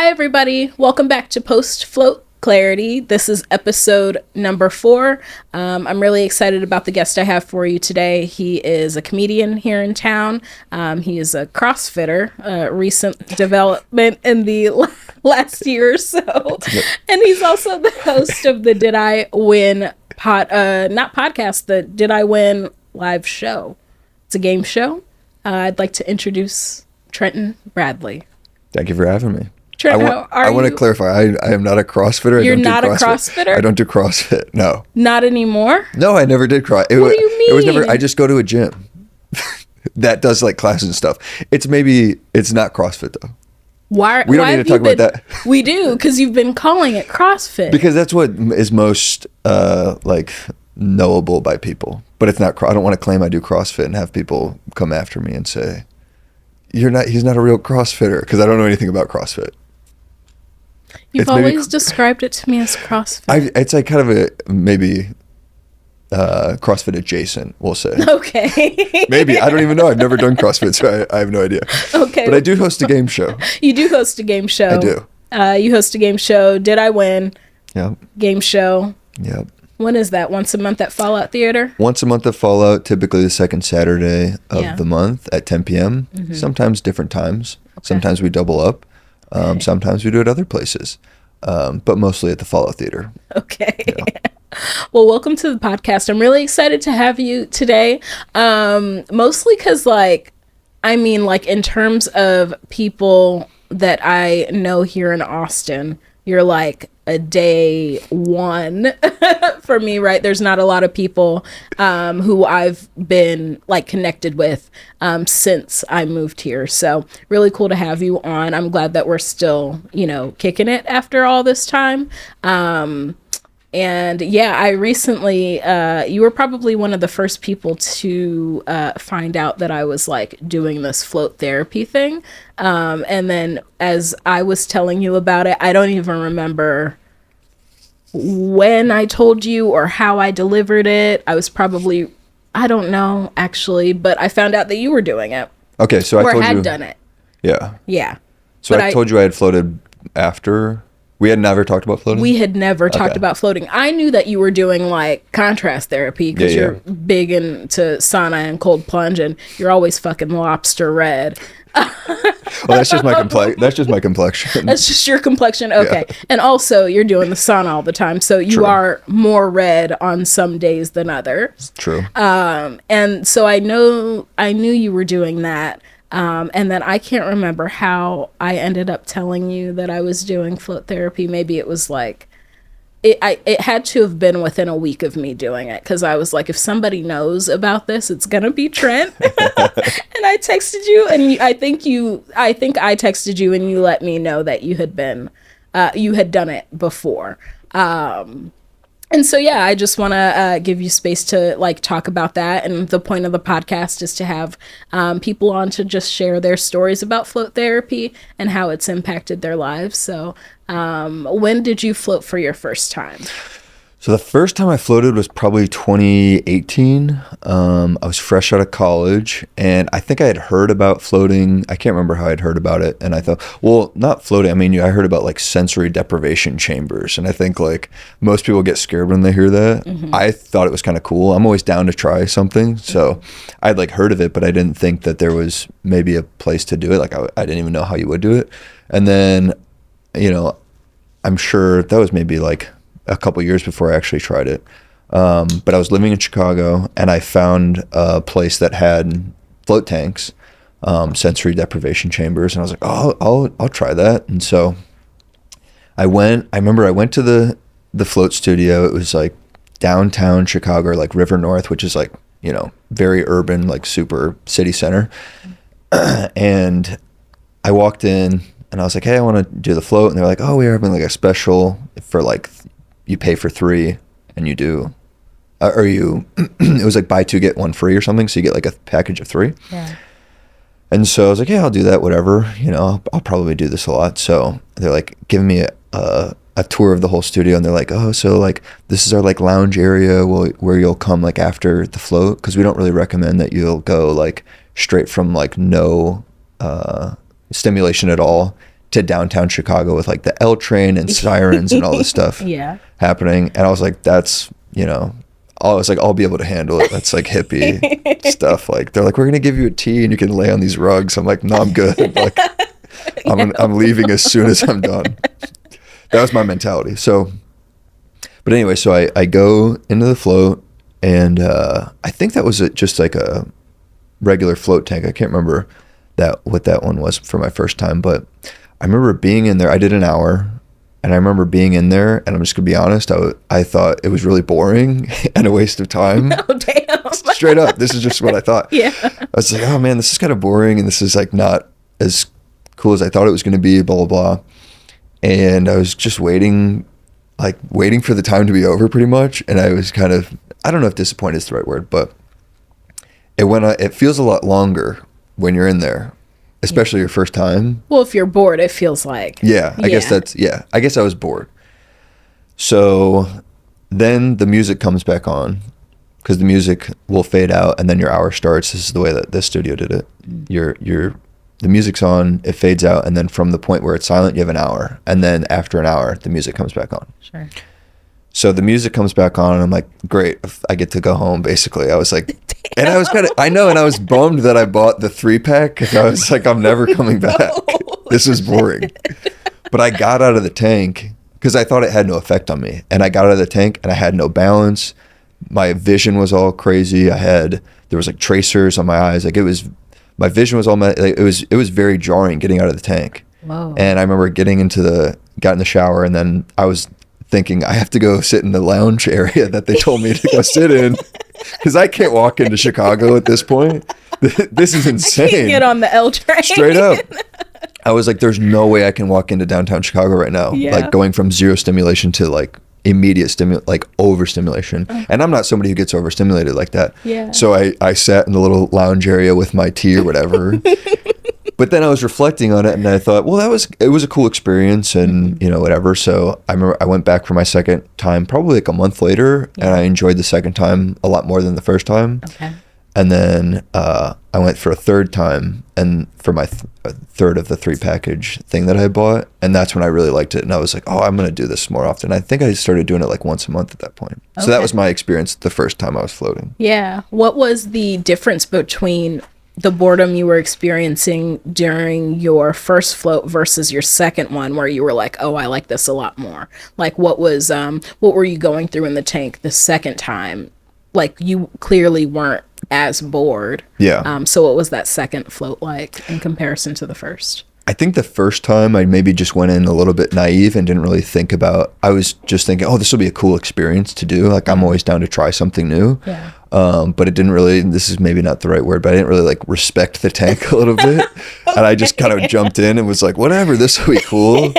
Hi, everybody. Welcome back to Post Float Clarity. This is episode number 4. I'm really excited about the guest I have for you today. He is a comedian here in town. He is a CrossFitter, recent development in the last year or so. And he's also the host of the Did I Win the Did I Win live show. It's a game show. I'd like to introduce Trenton Bradley. Thank you for having me. Trent, I want to clarify. I am not a CrossFitter. You're not a CrossFitter? I don't do CrossFit. No. Not anymore? No, I never did CrossFit. What do you mean? It was never. I just go to a gym that does like classes and stuff. It's not CrossFit though. We don't need to talk about that. We do, because you've been calling it CrossFit. Because that's what is most like knowable by people. But it's not. I don't want to claim I do CrossFit and have people come after me and say, he's not a real CrossFitter, because I don't know anything about CrossFit. You've always described it to me as CrossFit. It's like kind of a maybe CrossFit adjacent, we'll say. Okay. Maybe. I don't even know. I've never done CrossFit, so I have no idea. Okay. But I do host a game show. You do host a game show. I do. You host a game show. Did I Win? Yep. Game show. Yep. When is that? Once a month at Fallout Theater? Once a month at Fallout, typically the second Saturday of the month at 10 p.m. Mm-hmm. Sometimes different times. Okay. Sometimes we double up. Sometimes we do it other places, but mostly at the Fallout Theater. Okay. Yeah. Well, welcome to the podcast. I'm really excited to have you today, mostly because, in terms of people that I know here in Austin, you're like a day one for me, right? There's not a lot of people who I've been connected with since I moved here. So really cool to have you on. I'm glad that we're still, kicking it after all this time. And yeah, I recently, you were probably one of the first people to find out that I was doing this float therapy thing. And then as I was telling you about it, I don't even remember when I told you or how I delivered it. I was probably, I don't know actually, but I found out that you were doing it. Okay, so I told you. Or had done it. Yeah. Yeah. So I told you I had floated after. We had never talked about floating? We had never talked about floating. I knew that you were doing contrast therapy because you're big into sauna and cold plunge, and you're always fucking lobster red. Well, that's just my complexion. That's just your complexion. Okay. Yeah. And also you're doing the sauna all the time, so you True. are more red on some days than others. True. And so I knew you were doing that. And then I can't remember how I ended up telling you that I was doing float therapy. Maybe it was it had to have been within a week of me doing it, because I was like, if somebody knows about this, it's gonna be Trent. And I texted you, and I think I texted you, and you let me know that you had done it before. And so, yeah, I just want to give you space to talk about that. And the point of the podcast is to have people on to just share their stories about float therapy and how it's impacted their lives. So when did you float for your first time? So the first time I floated was probably 2018. I was fresh out of college, and I think I had heard about floating. I can't remember how I'd heard about it. And I thought, well, not floating. I mean, I heard about sensory deprivation chambers. And I think most people get scared when they hear that. Mm-hmm. I thought it was kind of cool. I'm always down to try something. So I'd heard of it, but I didn't think that there was maybe a place to do it. I didn't even know how you would do it. And then, I'm sure that was maybe a couple years before I actually tried it. But I was living in Chicago, and I found a place that had float tanks, sensory deprivation chambers. And I was like, oh, I'll try that. And so I remember I went to the float studio. It was downtown Chicago, River North, which is very urban, super city center. And I walked in, and I was like, hey, I want to do the float. And they're like, oh, we're having a special for you pay for 3 and you do, it was buy 2, get 1 free or something. So you get a package of 3. Yeah. And so I was like, yeah, I'll do that, whatever. I'll probably do this a lot. So they're giving me a tour of the whole studio, and they're like, oh, so this is our lounge area where you'll come after the float. 'Cause we don't really recommend that you'll go straight from no stimulation at all to downtown Chicago with like the L train and sirens and all this stuff happening. And I was like, that's, you know, I was like, I'll be able to handle it. That's like hippie stuff. Like they're like, we're going to give you a tea and you can lay on these rugs. I'm like, no, I'm good. Like I'm leaving as soon as I'm done. That was my mentality. So, but anyway, so I go into the float and I think that was just like a regular float tank. I can't remember what that one was for my first time, but I remember being in there. I did an hour. And I remember being in there, and I'm just going to be honest, I thought it was really boring and a waste of time. Oh, damn. Straight up. This is just what I thought. Yeah. I was like, oh, man, this is kind of boring, and this is like not as cool as I thought it was going to be, blah, blah, blah. And I was just waiting for the time to be over pretty much. And I was kind of, I don't know if disappointed is the right word, but it feels a lot longer when you're in there. Especially your first time. Well, if you're bored, it feels like. Yeah, I guess I was bored. So then the music comes back on because the music will fade out and then your hour starts. This is the way that this studio did it. The music's on, it fades out, and then from the point where it's silent, you have an hour. And then after an hour, the music comes back on. Sure. So the music comes back on, and I'm like, great, I get to go home, basically. I was like, and I was and I was bummed that I bought the 3-pack, because I was like, I'm never coming back. This is boring. But I got out of the tank, because I thought it had no effect on me. And I got out of the tank, and I had no balance. My vision was all crazy. There was like tracers on my eyes. Like my vision was all, it was very jarring getting out of the tank. Whoa. And I remember got in the shower, and then I was thinking I have to go sit in the lounge area that they told me to go sit in because I can't walk into Chicago at this point. This is insane. I can't get on the L train. Straight up. I was like, there's no way I can walk into downtown Chicago right now. Yeah. Like going from zero stimulation to like immediate like overstimulation. And I'm not somebody who gets overstimulated like that. Yeah. So I sat in the little lounge area with my tea or whatever. But then I was reflecting on it and I thought, well, it was a cool experience and, you know, whatever. So I remember I went back for my second time probably like a month later and I enjoyed the second time a lot more than the first time. Okay. And then I went for a third time and for my third of the 3-package thing that I bought. And that's when I really liked it. And I was like, oh, I'm going to do this more often. I think I started doing it like once a month at that point. Okay. So that was my experience the first time I was floating. Yeah. What was the difference between the boredom you were experiencing during your first float versus your second one where you were like, oh, I like this a lot more? Like what were you going through in the tank the second time? Like you clearly weren't as bored. Yeah. So what was that second float like in comparison to the first? I think the first time I maybe just went in a little bit naive and didn't really think about, I was just thinking, oh, this will be a cool experience to do. Like I'm always down to try something new. Yeah. But it didn't really, this is maybe not the right word, but I didn't really like respect the tank a little bit. And I just kind of jumped in and was like, whatever, this will be cool.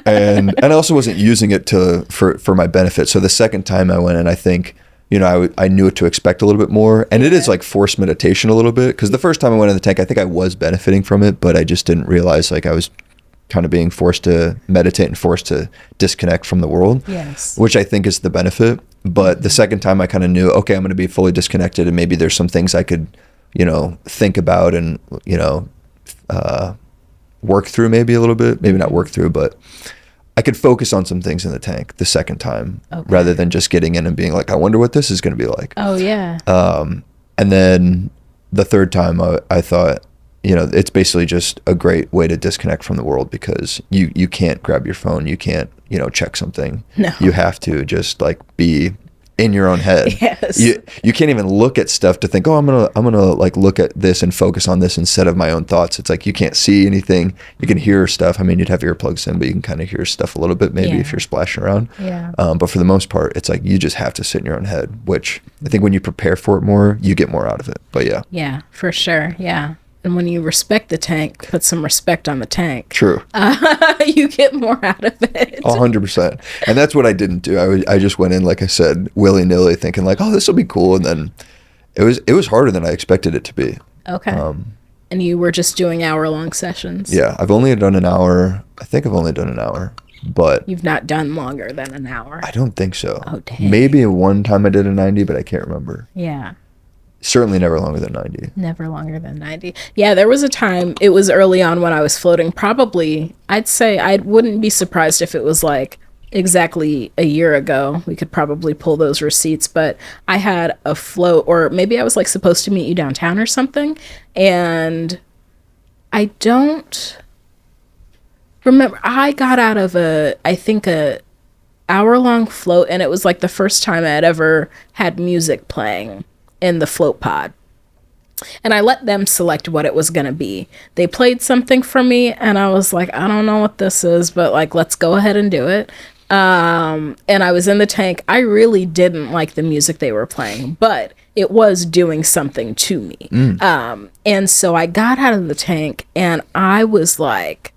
And I also wasn't using it for my benefit. So the second time I went in, I think, you know, I knew what to expect a little bit more. And it is like forced meditation a little bit. Because the first time I went in the tank, I think I was benefiting from it, but I just didn't realize like I was kind of being forced to meditate and forced to disconnect from the world. Yes. Which I think is the benefit. But the second time I kind of knew, okay, I'm going to be fully disconnected and maybe there's some things I could, you know, think about and, you know, work through maybe a little bit. Maybe not work through, but I could focus on some things in the tank the second time rather than just getting in and being like, I wonder what this is going to be like. Oh, yeah. And then the third time I thought, you know, it's basically just a great way to disconnect from the world because you can't grab your phone. You can't, you know, check something. No. You have to just like be in your own head. Yes. You can't even look at stuff to think, oh, I'm gonna like look at this and focus on this instead of my own thoughts. It's like you can't see anything. You can hear stuff. I mean, you'd have earplugs in, but you can kind of hear stuff a little bit maybe if you're splashing around. Yeah. But for the most part, it's like you just have to sit in your own head, which I think when you prepare for it more, you get more out of it. But yeah. Yeah, for sure. Yeah. And when you respect the tank, put some respect on the tank. True. You get more out of it. 100%. And that's what I didn't do. I just went in, like I said, willy-nilly thinking like, oh, this will be cool. And then it was harder than I expected it to be. Okay. And you were just doing hour-long sessions? Yeah. I've only done an hour. I think I've only done an hour. But you've not done longer than an hour? I don't think so. Oh, dang. Maybe one time I did a 90, but I can't remember. Yeah. Certainly never longer than 90. Never longer than 90. Yeah, there was a time, it was early on when I was floating, probably, I'd say I wouldn't be surprised if it was like exactly a year ago. We could probably pull those receipts, but I had a float, or maybe I was like supposed to meet you downtown or something, and I don't remember. I got out of I think a hour-long float, and it was like the first time I had ever had music playing in the float pod. And I let them select what it was going to be. They played something for me, and I was like, I don't know what this is, but like, let's go ahead and do it. And I was in the tank. I really didn't like the music they were playing, but it was doing something to me. And so I got out of the tank, and I was like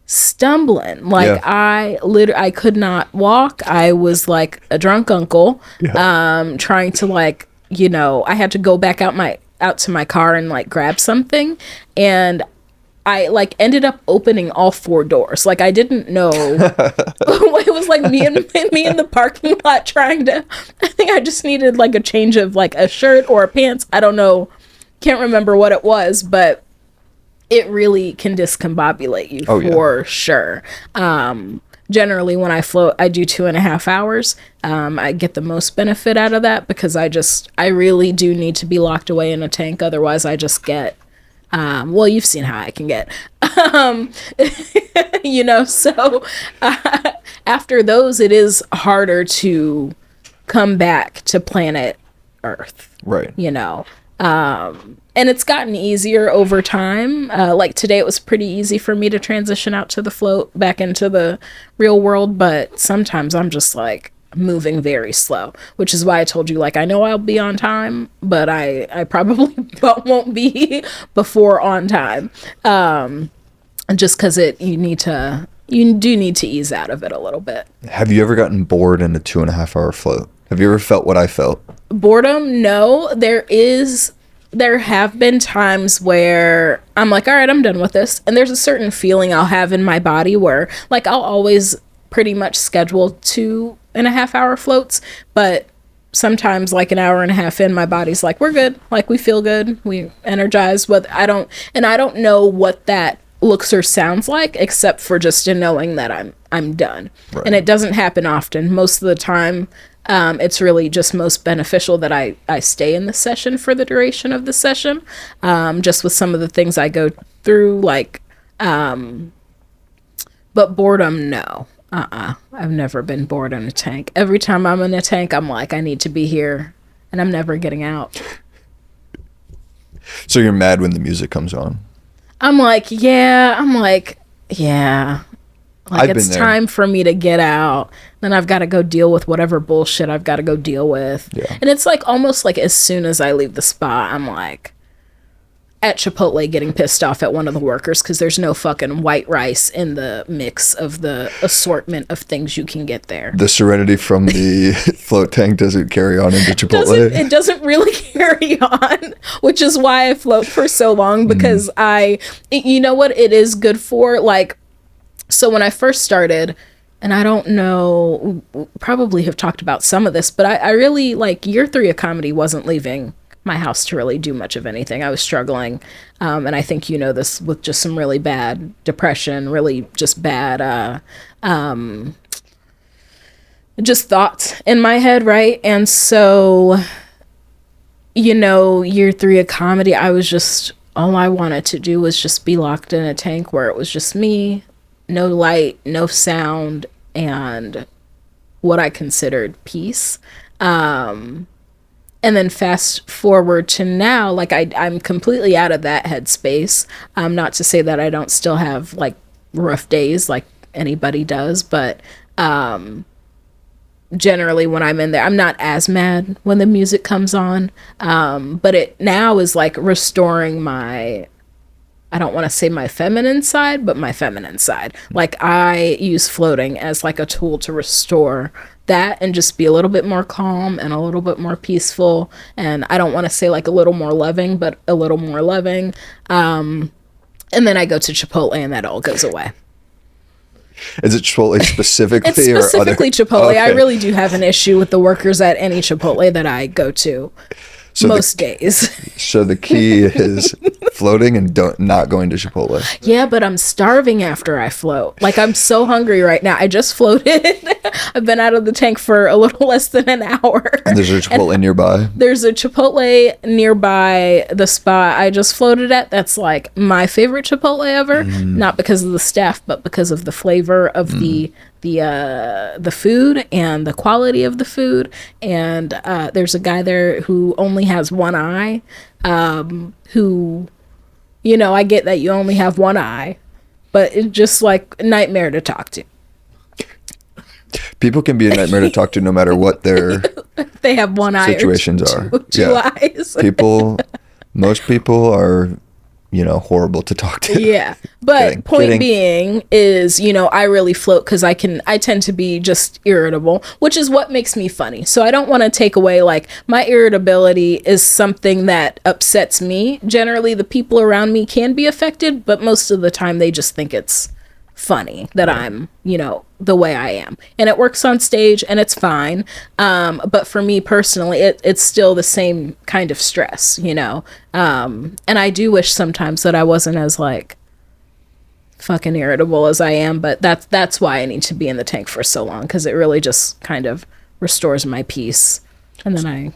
stumbling. Like, I could not walk. I was like a drunk uncle, trying to like, you know, I had to go back out to my car and like grab something, and I like ended up opening all 4 doors. Like, I didn't know. It was like me in the parking lot trying to, I think I just needed like a change of like a shirt or a pants. I don't know. Can't remember what it was, but it really can discombobulate you for sure. Generally, when I float, I do 2.5 hours. I get the most benefit out of that because I really do need to be locked away in a tank. Otherwise, I just get, well, you've seen how I can get, you know, so after those, it is harder to come back to planet Earth. Right. You know, and it's gotten easier over time. Like today, it was pretty easy for me to transition out to the float back into the real world. But sometimes I'm just like moving very slow, which is why I told you, like, I know I'll be on time, but I probably won't be before on time. Just because you do need to ease out of it a little bit. Have you ever gotten bored in a 2.5 hour float? Have you ever felt what I felt? Boredom? No. There have been times where I'm like, all right, I'm done with this. And there's a certain feeling I'll have in my body where, like, I'll always pretty much schedule 2.5 hour floats. But sometimes, like, an hour and a half in, my body's like, we're good. Like, we feel good. We energize. I don't know what that looks or sounds like, except for just in knowing that I'm done. Right. And it doesn't happen often. Most of the time, it's really just most beneficial that I stay in the session for the duration of the session, just with some of the things I go through, like, but boredom, no. I've never been bored in a tank. Every time I'm in a tank, I'm like, I need to be here, and I'm never getting out. So you're mad when the music comes on? I'm like, yeah. Like, it's time for me to get out. Then I've got to go deal with whatever bullshit I've got to go deal with. Yeah. And it's like almost like as soon as I leave the spot, I'm like at Chipotle getting pissed off at one of the workers because there's no fucking white rice in the mix of the assortment of things you can get there. The serenity from the float tank doesn't carry on into Chipotle? It doesn't really carry on, which is why I float for so long, because you know what it is good for? Like, so when I first started, and I don't know, probably have talked about some of this, but I really, like, year 3 of comedy wasn't leaving my house to really do much of anything. I was struggling, and I think you know this, with just some really bad depression, really just bad, just thoughts in my head, right? And so, you know, year 3 of comedy, I was just, all I wanted to do was just be locked in a tank where it was just me, no light, no sound, and what I considered peace. And then fast forward to now, like, I'm completely out of that headspace. Not to say that I don't still have, like, rough days like anybody does, but generally when I'm in there, I'm not as mad when the music comes on. But it now is like restoring my, I don't want to say my feminine side, but my feminine side. Like, I use floating as like a tool to restore that and just be a little bit more calm and a little bit more peaceful. And I don't want to say like a little more loving, but a little more loving. And then I go to Chipotle and that all goes away. Is it Chipotle specifically? It's specifically Chipotle. Okay. I really do have an issue with the workers at any Chipotle that I go to. So most days. So the key is floating and not going to Chipotle. Yeah, but I'm starving after I float. Like, I'm so hungry right now. I just floated. I've been out of the tank for a little less than an hour. And there's a Chipotle nearby. There's a Chipotle nearby the spot I just floated at. That's like my favorite Chipotle ever. Not because of the staff, but because of the flavor of the food and the quality of the food. And there's a guy there who only has one eye, who, you know, I get that you only have one eye, but it's just like a nightmare to talk to. People can be a nightmare to talk to no matter what their they have one eye situations or are. two eyes. Most people are, you know, horrible to talk to. Yeah. But point being is, you know, I really float because I tend to be just irritable, which is what makes me funny. So I don't want to take away, like, my irritability is something that upsets me. Generally, the people around me can be affected, but most of the time they just think it's funny that I'm, you know, the way I am. And it works on stage and it's fine. But for me personally, it's still the same kind of stress, you know. And I do wish sometimes that I wasn't as, like, fucking irritable as I am, but that's why I need to be in the tank for so long, because it really just kind of restores my peace. And then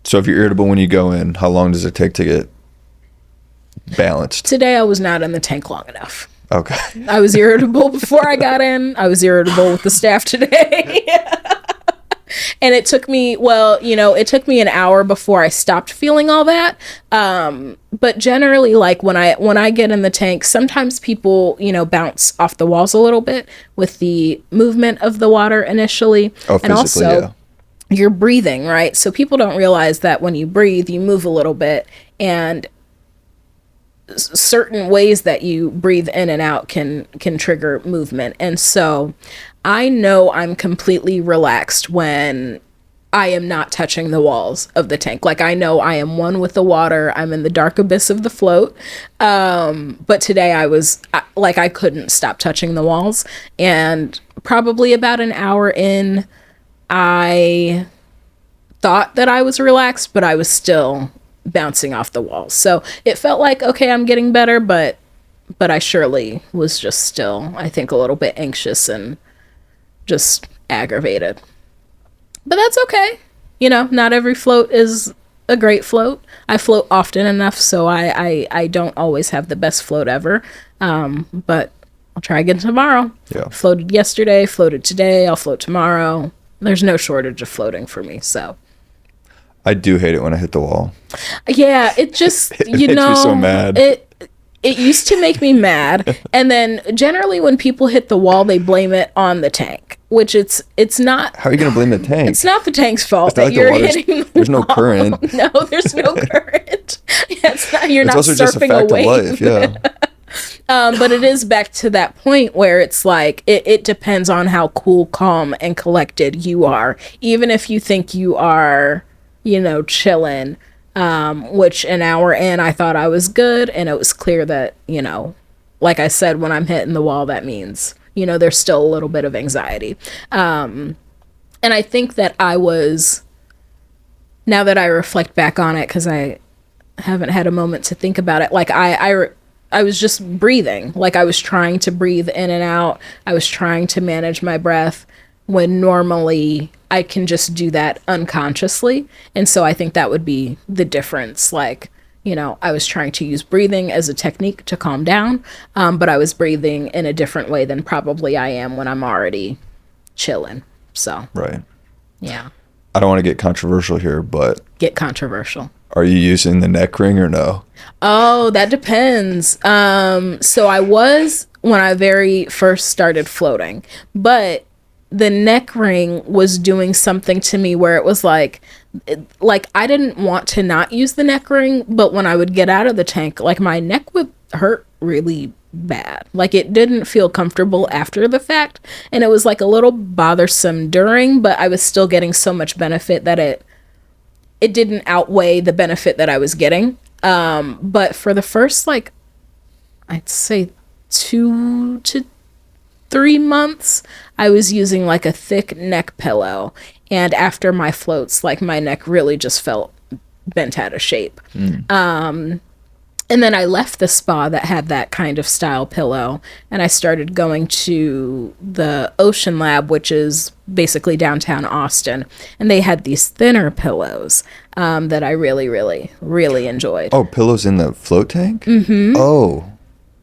So if you're irritable when you go in, how long does it take to get balanced? Today I was not in the tank long enough. Okay. I was irritable before I got in. I was irritable with the staff today. And it took me, well, you know, it took me an hour before I stopped feeling all that. But generally, like, when I get in the tank, sometimes people, you know, bounce off the walls a little bit with the movement of the water initially. Oh, and also, you're breathing, right? So people don't realize that when you breathe, you move a little bit, and certain ways that you breathe in and out can trigger movement. And so I know I'm completely relaxed when I am not touching the walls of the tank. Like, I know I am one with the water. I'm in the dark abyss of the float. But today I couldn't stop touching the walls. And probably about an hour in, I thought that I was relaxed, but I was still bouncing off the walls. So it felt like, okay, I'm getting better, but I surely was just still, I think, a little bit anxious and just aggravated. But that's okay. You know, not every float is a great float. I float often enough, so I don't always have the best float ever. But I'll try again tomorrow. Yeah. Floated yesterday, floated today, I'll float tomorrow. There's no shortage of floating for me, so. I do hate it when I hit the wall. Yeah, it just, it makes me so mad. It used to make me mad. And then generally when people hit the wall, they blame it on the tank, which it's not. How are you going to blame the tank? It's not the tank's fault that like you're hitting the There's wall. no current. No, there's no current. Yeah, it's not, you're it's not also surfing just a fact a wave. of life, yeah. But it is back to that point where it's like, it depends on how cool, calm, and collected you are. Even if you think you are, you know, chilling, which an hour in, I thought I was good. And it was clear that, you know, like I said, when I'm hitting the wall, that means, you know, there's still a little bit of anxiety. And I think that I was, now that I reflect back on it, because I haven't had a moment to think about it, like I was just breathing. Like, I was trying to breathe in and out. I was trying to manage my breath when normally I can just do that unconsciously. And so I think that would be the difference. Like, you know, I was trying to use breathing as a technique to calm down, but I was breathing in a different way than probably I am when I'm already chilling. So, right. Yeah. I don't want to get controversial here, but. Get controversial. Are you using the neck ring or no? Oh, that depends. So I was when I very first started floating, but the neck ring was doing something to me where it was like I didn't want to not use the neck ring, but when I would get out of the tank, like, my neck would hurt really bad. Like, it didn't feel comfortable after the fact, and it was like a little bothersome during, but I was still getting so much benefit that it didn't outweigh the benefit that I was getting. But for the first, like, I'd say 2 to 3 months, I was using like a thick neck pillow, and after my floats, like, my neck really just felt bent out of shape. And then I left the spa that had that kind of style pillow, and I started going to the Ocean Lab, which is basically downtown Austin, and they had these thinner pillows that I really, really, really enjoyed. Oh, pillows in the float tank? Mm-hmm. Oh.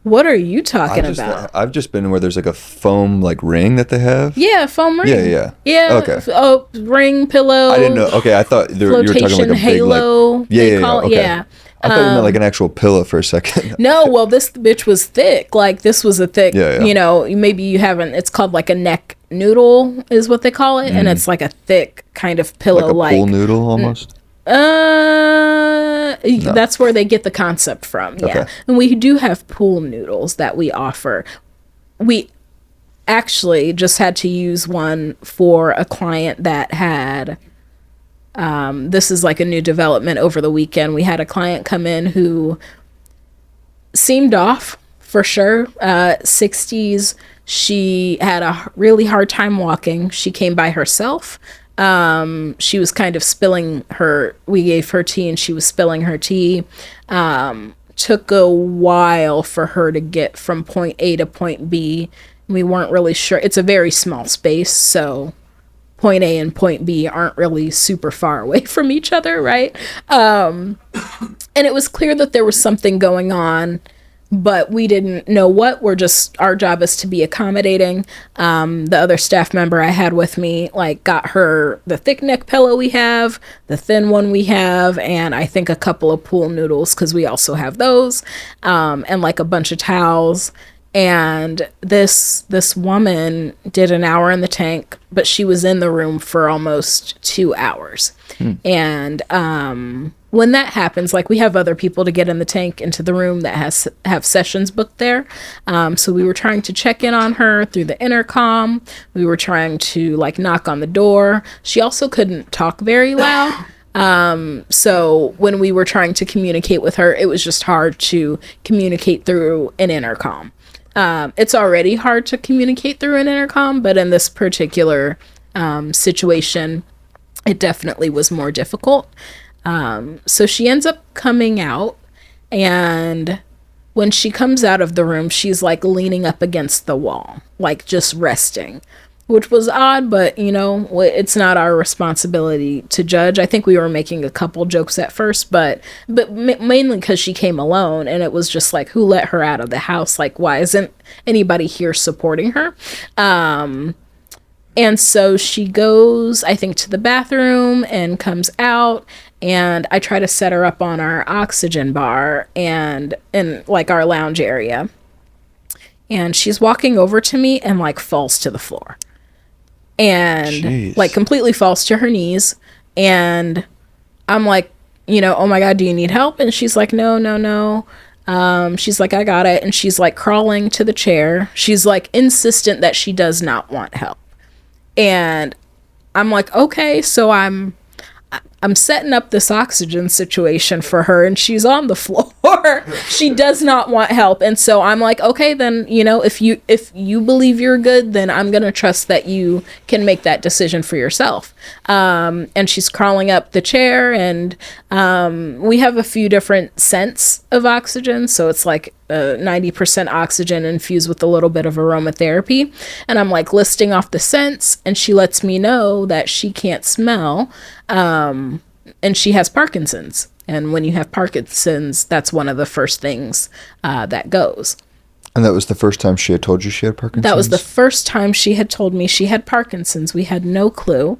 What are you talking about? I've just been where there's like a foam like ring that they have. Yeah, foam ring. Yeah. Okay. Oh, ring, pillow. I didn't know. Okay, I thought you were talking like a halo, big like okay. Yeah. I thought you meant like an actual pillow for a second. No, well, this bitch was thick. Like this was a thick. Yeah. You know, maybe you haven't. It's called like a neck noodle, is what they call it, and it's like a thick kind of pillow, like a pool noodle almost. No. That's where they get the concept from. Yeah. Okay. And we do have pool noodles that we offer. We actually just had to use one for a client that had this is like a new development over the weekend. We had a client come in who seemed off for sure. 60s. She had a really hard time walking. She came by herself. She was kind of we gave her tea and she was spilling her tea. Took a while for her to get from point A to point B. We weren't really sure. It's a very small space, so point A and point B aren't really super far away from each other, right? And it was clear that there was something going on, but we didn't know what. Our job is to be accommodating. The other staff member I had with me, like, got her the thick neck pillow we have, the thin one we have, and I think a couple of pool noodles, because we also have those, and like a bunch of towels. And this woman did an hour in the tank, but she was in the room for almost 2 hours. And when that happens, like, we have other people to get in the tank into the room that have sessions booked there. So we were trying to check in on her through the intercom. We were trying to like knock on the door. She also couldn't talk very loud. So when we were trying to communicate with her, it was just hard to communicate through an intercom. It's already hard to communicate through an intercom, but in this particular situation, it definitely was more difficult. So she ends up coming out, and when she comes out of the room, she's like leaning up against the wall, like just resting, which was odd, but you know, it's not our responsibility to judge. I think we were making a couple jokes at first, but mainly because she came alone, and it was just like, who let her out of the house? Like, why isn't anybody here supporting her? And so she goes, I think, to the bathroom and comes out, and I try to set her up on our oxygen bar and in like our lounge area. And she's walking over to me and like falls to the floor. And Jeez. Like completely falls to her knees. And I'm like, you know, oh my God, do you need help? And she's like, no. She's like, I got it. And she's like crawling to the chair. She's like insistent that she does not want help. And I'm like, okay, so I'm setting up this oxygen situation for her, and she's on the floor. She does not want help. And so I'm like, okay, then, you know, if you believe you're good, then I'm going to trust that you can make that decision for yourself. And she's crawling up the chair, and we have a few different scents of oxygen. So it's like 90% oxygen infused with a little bit of aromatherapy. And I'm like listing off the scents, and she lets me know that she can't smell. And she has Parkinson's. And when you have Parkinson's, that's one of the first things that goes. And that was the first time she had told you she had Parkinson's? That was the first time she had told me she had Parkinson's. We had no clue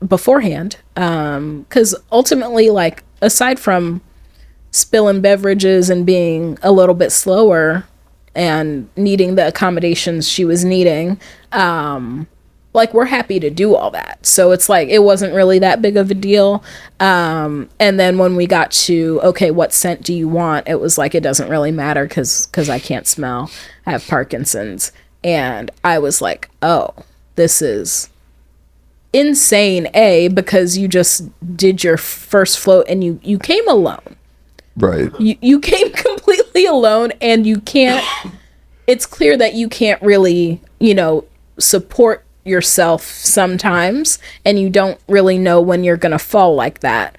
beforehand. Because ultimately, like, aside from spilling beverages and being a little bit slower and needing the accommodations she was needing, like, we're happy to do all that. So it's like, it wasn't really that big of a deal. And then when we got to, okay, what scent do you want? It was like, it doesn't really matter because I can't smell. I have Parkinson's. And I was like, oh, this is insane, because you just did your first float and you came alone. Right. You came completely alone, and you can't, it's clear that you can't really, you know, support yourself sometimes, and you don't really know when you're gonna fall like that.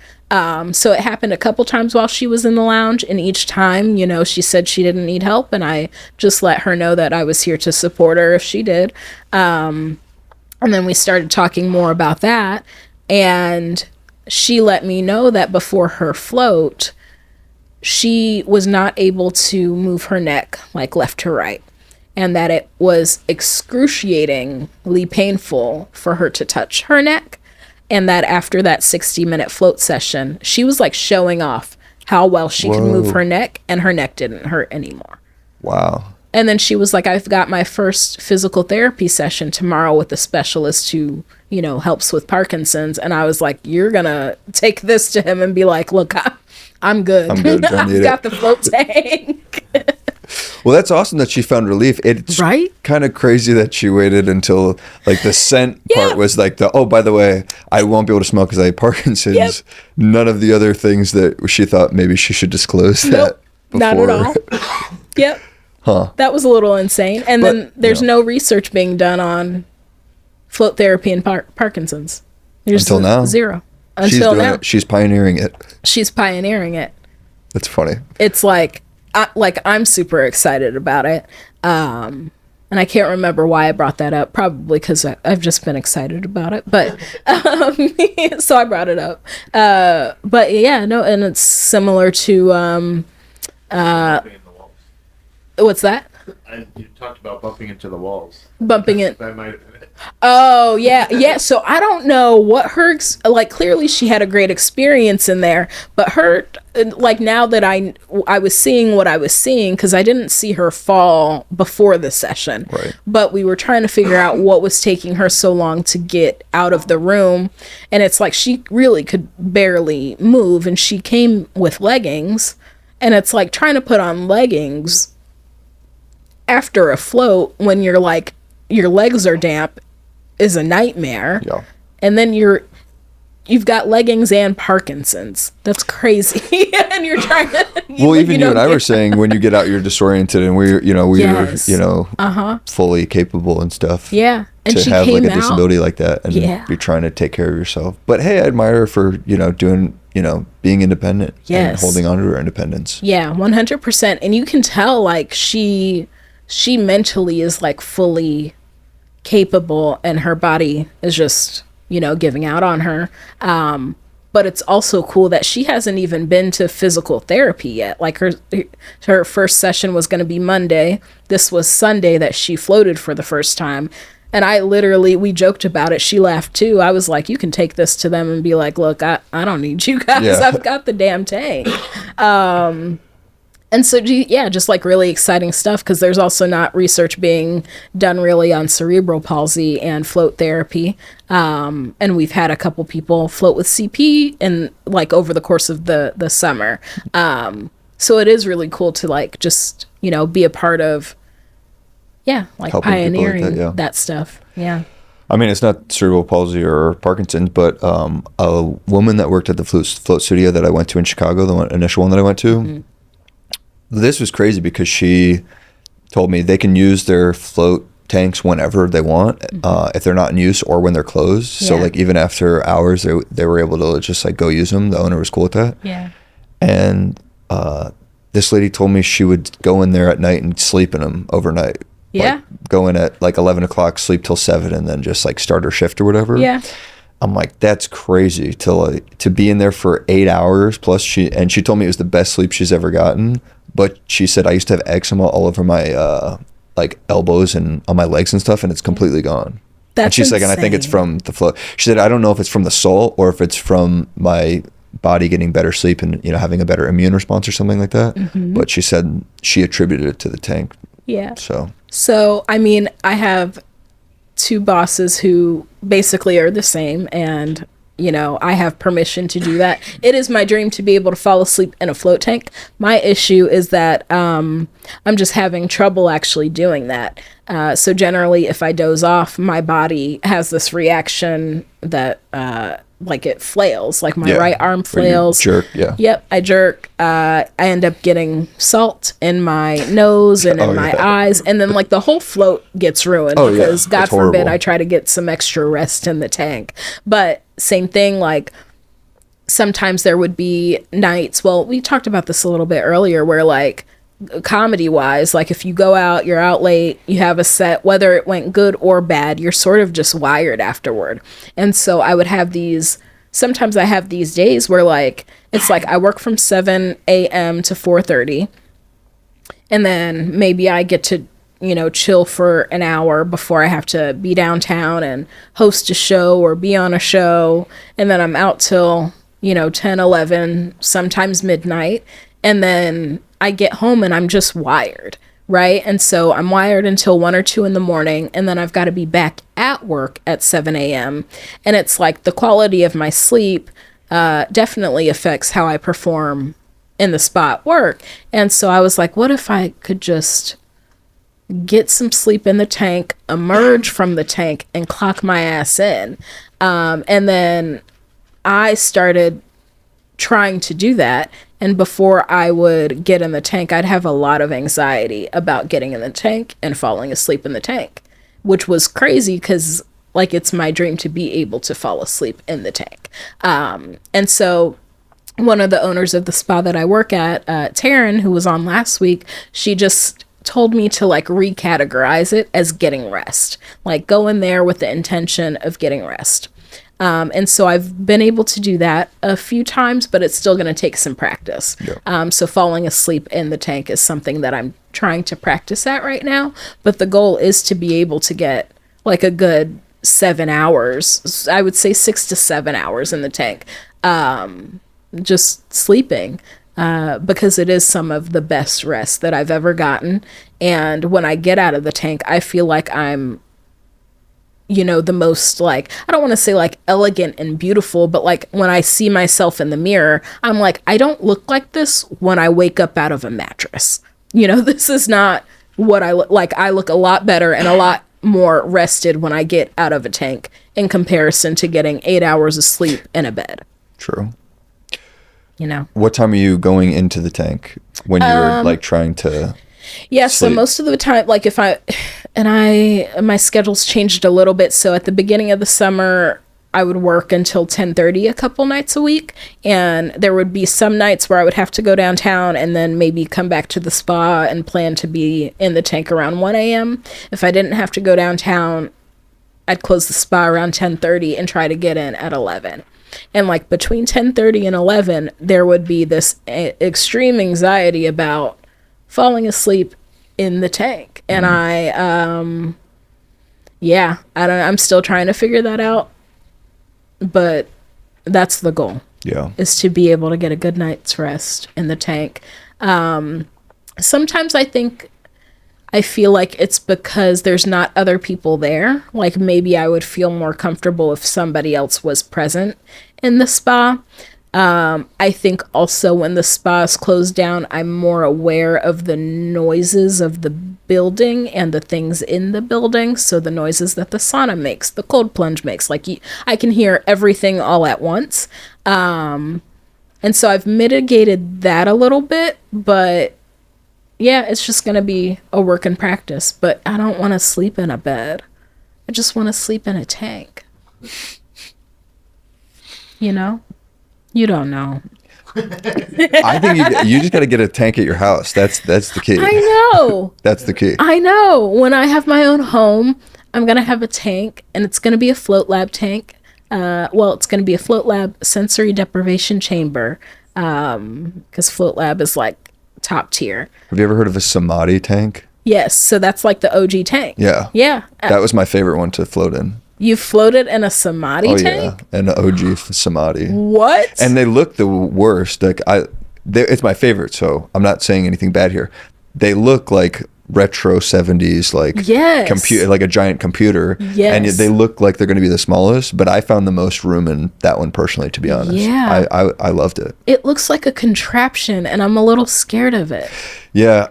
So it happened a couple times while she was in the lounge, and each time, you know, she said she didn't need help, and I just let her know that I was here to support her if she did. And then we started talking more about that, and she let me know that before her float, she was not able to move her neck like left to right, and that it was excruciatingly painful for her to touch her neck. And that after that 60-minute float session, she was like showing off how well she could move her neck, and her neck didn't hurt anymore. Wow. And then she was like, I've got my first physical therapy session tomorrow with a specialist who, you know, helps with Parkinson's. And I was like, you're going to take this to him and be like, look, I'm good. I'm good. I've got the float tank. Well, that's awesome that she found relief. It's right? Kind of crazy that she waited until like the scent part was like oh, by the way, I won't be able to smell because I have Parkinson's. Yep. None of the other things that she thought maybe she should disclose that before. Not at all. Yep. Huh. That was a little insane. And then there's no research being done on float therapy and Parkinson's. There's until now. Zero. Until now. She's pioneering it. She's pioneering it. That's funny. It's like I'm super excited about it. And I can't remember why I brought that up. Probably because I've just been excited about it. But so I brought it up. But yeah, no, and it's similar to what's that? You talked about bumping into the walls. Bumping it. That might have been it. Oh, yeah. So I don't know what her, like, clearly she had a great experience in there, but her, like, now that I was seeing what I was seeing, because I didn't see her fall before the session, right. But we were trying to figure out what was taking her so long to get out of the room. And it's like she really could barely move, and she came with leggings, and it's like trying to put on leggings after a float when you're like, your legs are damp is a nightmare. Yeah. And then you've got leggings and Parkinson's. That's crazy. And you're trying to well, even you and I were saying when you get out you're disoriented, and we're Yes. fully capable and stuff. Yeah. And to she have came like a out. disability like that and be trying to take care of yourself. But hey, I admire her for, doing, being independent and holding on to her independence. Yeah, 100%. And you can tell like she mentally is like fully capable, and her body is just, giving out on her. But it's also cool that she hasn't even been to physical therapy yet. Like her first session was going to be Monday. This was Sunday that she floated for the first time. And we joked about it. She laughed too. I was like, you can take this to them and be like, look, I don't need you guys. Yeah. I've got the damn tank. And so, just like really exciting stuff, because there's also not research being done really on cerebral palsy and float therapy. And we've had a couple people float with CP and like over the course of the summer. So it is really cool to like just, be a part of, like helping pioneering like that stuff. Yeah. I mean, it's not cerebral palsy or Parkinson's, but a woman that worked at the float studio that I went to in Chicago, the initial one that I went to, mm-hmm. This was crazy because she told me they can use their float tanks whenever they want, mm-hmm. If they're not in use or when they're closed. Yeah. So like even after hours, they were able to just like go use them. The owner was cool with that. Yeah. And this lady told me she would go in there at night and sleep in them overnight. Yeah. Like, go in at like 11 o'clock, sleep till 7, and then just like start her shift or whatever. Yeah. I'm like, that's crazy to be in there for 8 hours plus. She told me it was the best sleep she's ever gotten. But she said I used to have eczema all over my like elbows and on my legs and stuff, and it's completely gone. That's and she's insane. like, and I think it's from the float. She said I don't know if it's from the salt or if it's from my body getting better sleep and having a better immune response or something like that. Mm-hmm. But she said she attributed it to the tank. Yeah. So I mean, I have 2 bosses who basically are the same, and I have permission to do that. It is my dream to be able to fall asleep in a float tank. My issue is that I'm just having trouble actually doing that. So generally, if I doze off, my body has this reaction that like it flails, like my right arm flails. Jerk, yeah. Yep, I jerk. I end up getting salt in my nose and in my eyes, and then like the whole float gets ruined because God forbid I try to get some extra rest in the tank. But same thing, like sometimes there would be nights, well, we talked about this a little bit earlier, where like comedy wise, like if you go out, you're out late, you have a set, whether it went good or bad, you're sort of just wired afterward. And so I would have sometimes I have these days where like it's like I work from 7 a.m. to 4:30, and then maybe I get to chill for an hour before I have to be downtown and host a show or be on a show, and then I'm out till 10, 11, sometimes midnight, and then I get home and I'm just wired, right? And so I'm wired until 1 or 2 in the morning, and then I've got to be back at work at 7 a.m. And it's like the quality of my sleep definitely affects how I perform in the spot work. And so I was like, what if I could just get some sleep in the tank, emerge from the tank, and clock my ass in? And then I started trying to do that. And before I would get in the tank, I'd have a lot of anxiety about getting in the tank and falling asleep in the tank, which was crazy because like it's my dream to be able to fall asleep in the tank. And so one of the owners of the spa that I work at, Taryn, who was on last week, she just told me to like recategorize it as getting rest, like go in there with the intention of getting rest. And so I've been able to do that a few times, but it's still going to take some practice. Yeah. So falling asleep in the tank is something that I'm trying to practice at right now. But the goal is to be able to get like a good 7 hours, I would say 6 to 7 hours in the tank, just sleeping, because it is some of the best rest that I've ever gotten. And when I get out of the tank, I feel like I'm the most, like, I don't want to say like elegant and beautiful, but like when I see myself in the mirror, I'm like, I don't look like this when I wake up out of a mattress. This is not what I look like. I look a lot better and a lot more rested when I get out of a tank in comparison to getting 8 hours of sleep in a bed. True. What time are you going into the tank when you're like trying to Yeah, so most of the time, like my schedule's changed a little bit. So at the beginning of the summer, I would work until 10:30 a couple nights a week. And there would be some nights where I would have to go downtown and then maybe come back to the spa and plan to be in the tank around 1 a.m. If I didn't have to go downtown, I'd close the spa around 10:30 and try to get in at 11. And like between 10:30 and 11, there would be this extreme anxiety about falling asleep in the tank. And I'm still trying to figure that out, but that's the goal. Yeah. Is to be able to get a good night's rest in the tank. Sometimes I feel like it's because there's not other people there. Like maybe I would feel more comfortable if somebody else was present in the spa. I think also when the spa is closed down, I'm more aware of the noises of the building and the things in the building. So the noises that the sauna makes, the cold plunge makes, like I can hear everything all at once. And so I've mitigated that a little bit, but yeah, it's just going to be a work in practice. But I don't want to sleep in a bed. I just want to sleep in a tank. You don't know. I think you just got to get a tank at your house. That's the key. I know. That's the key. I know. When I have my own home, I'm going to have a tank, and it's going to be a float lab tank. It's going to be a float lab sensory deprivation chamber, because float lab is like top tier. Have you ever heard of a samadhi tank? Yes. So that's like the OG tank. Yeah. Yeah. That was my favorite one to float in. You floated in a samadhi tank? Yeah, an OG samadhi. What? And they look the worst. Like it's my favorite, so I'm not saying anything bad here. They look like retro 70s like Yes. computer, like a giant computer. Yes. And they look like they're going to be the smallest, but I found the most room in that one personally, to be honest. Yeah. I loved it. It looks like a contraption, and I'm a little scared of it. Yeah.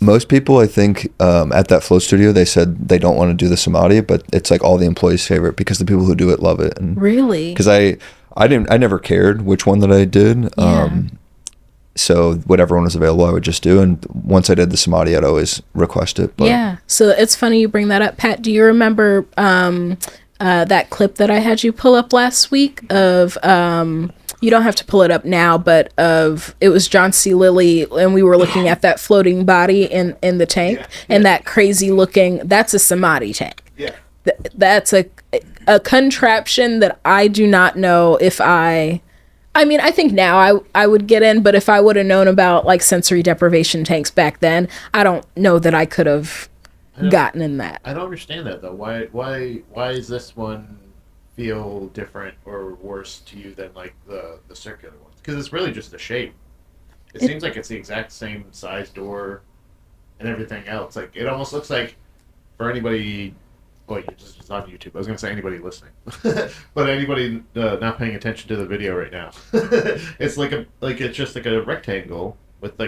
Most people, I think, at that float studio, they said they don't want to do the Samadhi, but it's like all the employees' favorite because the people who do it love it. And Really? because I never cared which one that I did. Yeah. So whatever one was available, I would just do. And once I did the Samadhi, I'd always request it. But Yeah. So it's funny you bring that up. Pat, do you remember that clip that I had you pull up last week of, you don't have to pull it up now, but it was John C. Lilly, and we were looking at that floating body in the tank, and that crazy looking, that's a Samadhi tank. Yeah. That's a contraption that I do not know if I mean, I think now I would get in, but if I would have known about like sensory deprivation tanks back then, I don't know that I could have gotten in that. I don't understand that though. Why is this one feel different or worse to you than like the circular ones? Because it's really just the shape. It seems like it's the exact same size door and everything else. Like it almost looks like, for anybody, well, you're just on YouTube. I was gonna say anybody listening, but anybody not paying attention to the video right now, it's it's just like a rectangle with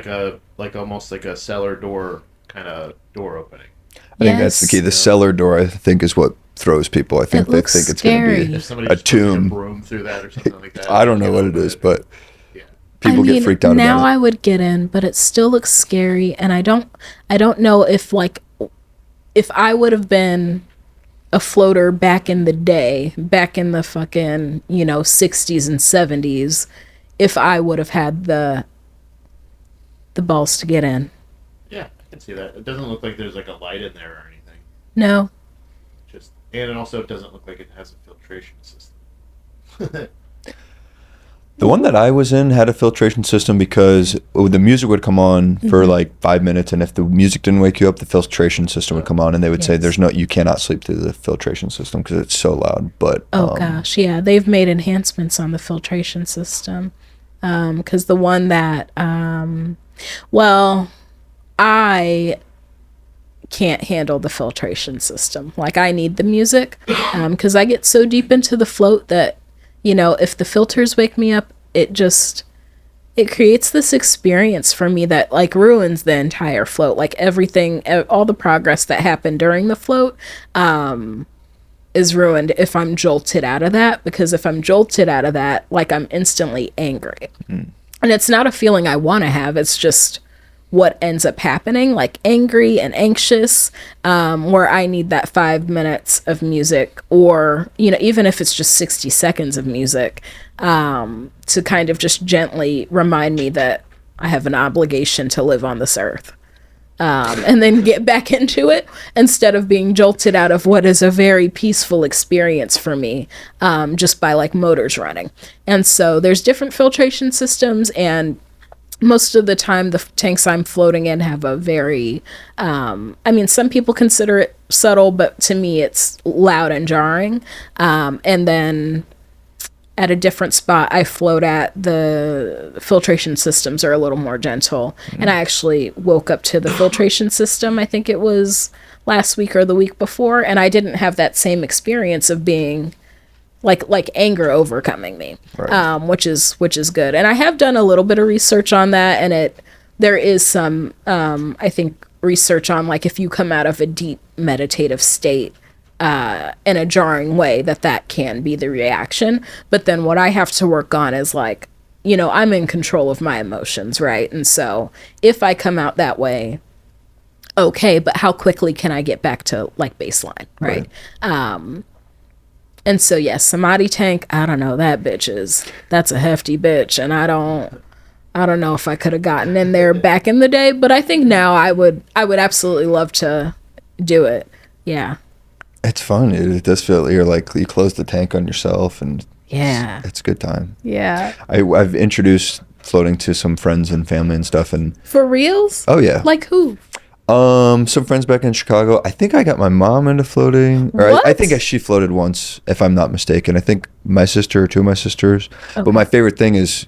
almost like a cellar door kind of door opening. I think that's the key. The cellar door, I think, is what throws people. I think they think it's going to be If somebody a just pushes tomb. a broom through that or something like that. I don't know what it is, but yeah. people get freaked out now about it. I would get in, but it still looks scary, and I don't know if I would have been a floater back in the day, back in the fucking 60s and 70s, if I would have had the balls to get in. Yeah, I can see that. It doesn't look like there's like a light in there or anything. No. And it also doesn't look like it has a filtration system. The one that I was in had a filtration system because the music would come on for like 5 minutes, and if the music didn't wake you up, the filtration system would come on, and they would say, you cannot sleep through the filtration system because it's so loud. But gosh, yeah, they've made enhancements on the filtration system. Because the one that, I can't handle the filtration system. Like, I need the music, because I get so deep into the float that, if the filters wake me up, it creates this experience for me that like ruins the entire float. Like everything, all the progress that happened during the float, is ruined if I'm jolted out of that, because if I'm jolted out of that, like I'm instantly angry. And it's not a feeling I want to have. It's just what ends up happening, like angry and anxious, where I need that 5 minutes of music, or, even if it's just 60 seconds of music, to kind of just gently remind me that I have an obligation to live on this earth. And then get back into it instead of being jolted out of what is a very peaceful experience for me, just by like motors running. And so there's different filtration systems, and most of the time the tanks I'm floating in have a very, some people consider it subtle, but to me it's loud and jarring. And then at a different spot I float at, the filtration systems are a little more gentle. And I actually woke up to the filtration system, I think it was last week or the week before, and I didn't have that same experience of being like anger overcoming me, right. which is good. And I have done a little bit of research on that, and there is some I think research on like if you come out of a deep meditative state in a jarring way, that can be the reaction. But then what I have to work on is like, I'm in control of my emotions, right? And so if I come out that way, okay, but how quickly can I get back to like baseline, right? And so, yes, Samadhi tank, I don't know, that's a hefty bitch. And I don't know if I could have gotten in there back in the day, but I think now I would absolutely love to do it. Yeah. It's fun. It does feel, you're like, you close the tank on yourself, and yeah, it's a good time. Yeah. I've introduced floating to some friends and family and stuff. And for reals? Oh yeah. Like who? Some friends back in Chicago. I think I got my mom into floating. Or I think she floated once, if I'm not mistaken. I think my sister or two of my sisters. Okay. But my favorite thing is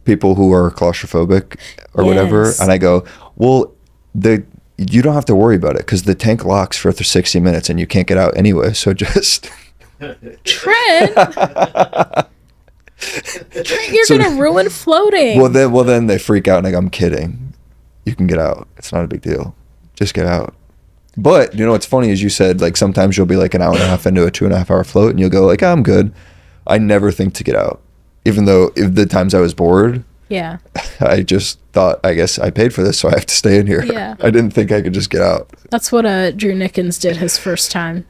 people who are claustrophobic or whatever. And I go, well, the you don't have to worry about it because the tank locks for 60 minutes and you can't get out anyway. So just Trent, you're gonna ruin floating. Well then they freak out and like, I'm kidding. You can get out. It's not a big deal. Just get out. But you know what's funny is you said like sometimes you'll be like an hour and a half into a 2.5 hour float and you'll go like, I'm good. I never think to get out, even though if the times I was bored. Yeah. I just thought, I guess I paid for this, so I have to stay in here. Yeah. I didn't think I could just get out. That's what Drew Nickens did his first time.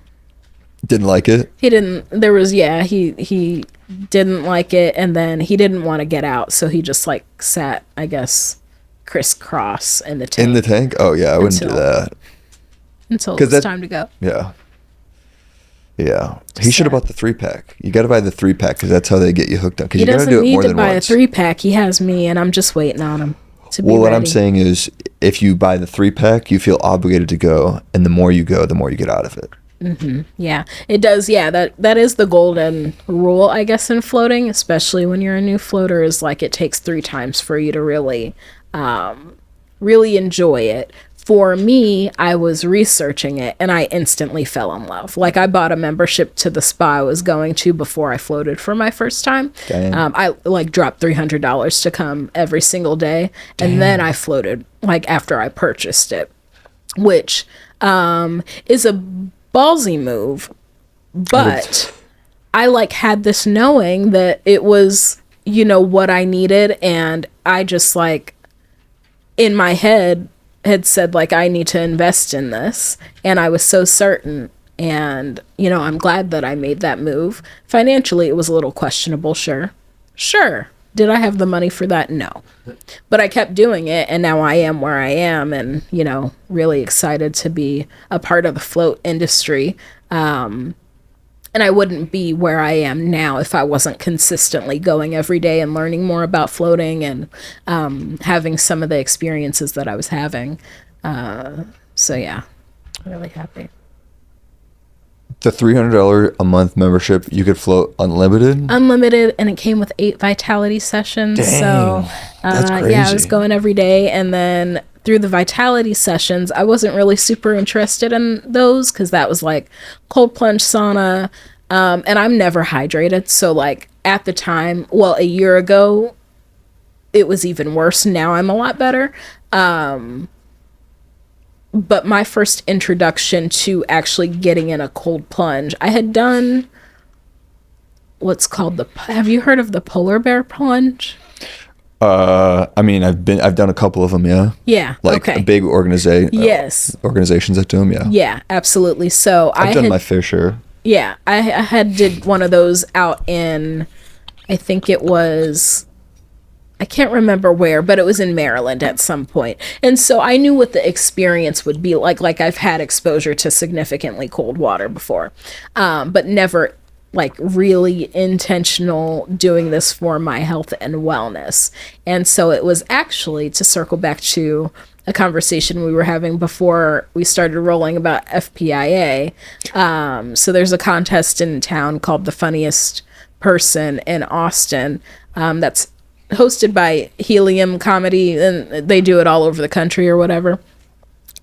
Didn't like it? He didn't. There was he didn't like it, and then he didn't want to get out, so he just like sat, I guess, crisscross in the tank. In the tank? Oh yeah, I wouldn't do that. Until it was time to go. Yeah. Yeah. He should have bought the 3-pack. You got to buy the 3-pack because that's how they get you hooked up. Because you got to do it more than once. He doesn't need to buy a 3-pack. He has me, and I'm just waiting on him to be ready. What I'm saying is, if you buy the 3-pack, you feel obligated to go, and the more you go, the more you get out of it. Mm-hmm. Yeah, it does. Yeah, that is the golden rule, I guess, in floating, especially when you're a new floater. Is like it takes 3 times for you to really enjoy it. For me, I was researching it and I instantly fell in love. Like I bought a membership to the spa I was going to before I floated for my first time. I like dropped $300 to come every single day. And then I floated like after I purchased it, which is a ballsy move. But I like had this knowing that it was, you know, what I needed. And I just like in my head had said like I need to invest in this, and I was so certain, and you know I'm glad that I made that move. Financially it was a little questionable, sure. Did I have the money for that? No, but I kept doing it, and now I am where I am, and you know really excited to be a part of the float industry. And I wouldn't be where I am now if I wasn't consistently going every day and learning more about floating and having some of the experiences that I was having. So yeah, really happy. The $300 a month membership, you could float unlimited? Unlimited, and it came with 8 vitality sessions. Dang, so that's crazy. Yeah, I was going every day, and then through the vitality sessions, I wasn't really super interested in those because that was like cold plunge sauna, and I'm never hydrated. So like at the time, well, a year ago, it was even worse. Now I'm a lot better. But my first introduction to actually getting in a cold plunge, I had done what's called have you heard of the polar bear plunge? I mean, I've done a couple of them, yeah. Yeah. Like okay. a big organizations that do them, yeah. Yeah, absolutely. So I've done my fair share. Yeah, I did one of those out in, I think it was, I can't remember where, but it was in Maryland at some point. And so I knew what the experience would be like. Like I've had exposure to significantly cold water before, but never like really intentional doing this for my health and wellness. And so it was actually, to circle back to a conversation we were having before we started rolling about FPIA. So there's a contest in town called The Funniest Person in Austin, that's hosted by Helium Comedy, and they do it all over the country or whatever.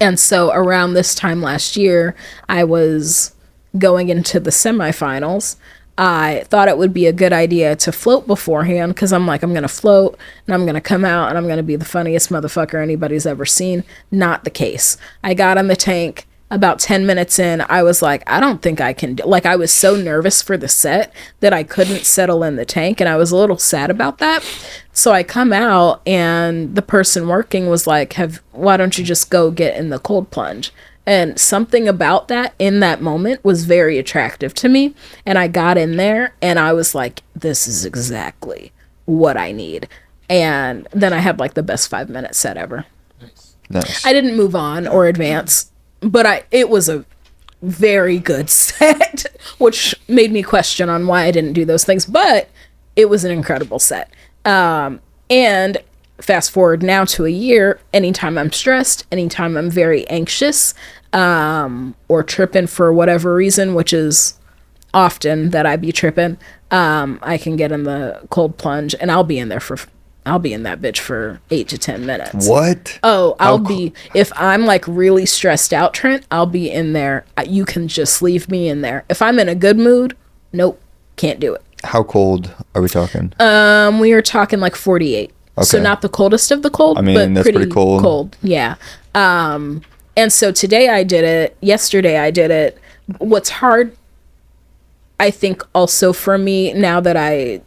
And so around this time last year, I was going into the semifinals. I thought it would be a good idea to float beforehand because I'm like, I'm going to float and I'm going to come out and I'm going to be the funniest motherfucker anybody's ever seen. Not the case. I got on the tank. About 10 minutes in, I was like, I don't think I can do, like, I was so nervous for the set that I couldn't settle in the tank, and I was a little sad about that. So I come out, and the person working was like, why don't you just go get in the cold plunge? And something about that in that moment was very attractive to me, and I got in there, and I was like, this is exactly what I need. And then I had, like, the best 5-minute set ever. Nice. I didn't move on or advance. But it was a very good set, which made me question on why I didn't do those things. But it was an incredible set. And fast forward now to a year, anytime I'm stressed, anytime I'm very anxious, or tripping for whatever reason, which is often that I be tripping, I can get in the cold plunge, and I'll be in there for I'll be in that bitch for 8 to 10 minutes. What? Oh, if I'm like really stressed out, Trent, I'll be in there. You can just leave me in there. If I'm in a good mood, nope, can't do it. How cold are we talking? We are talking like 48. Okay. So not the coldest of the cold, I mean, but that's pretty cold. Yeah. And so today I did it. Yesterday I did it. What's hard, I think, also for me, now that I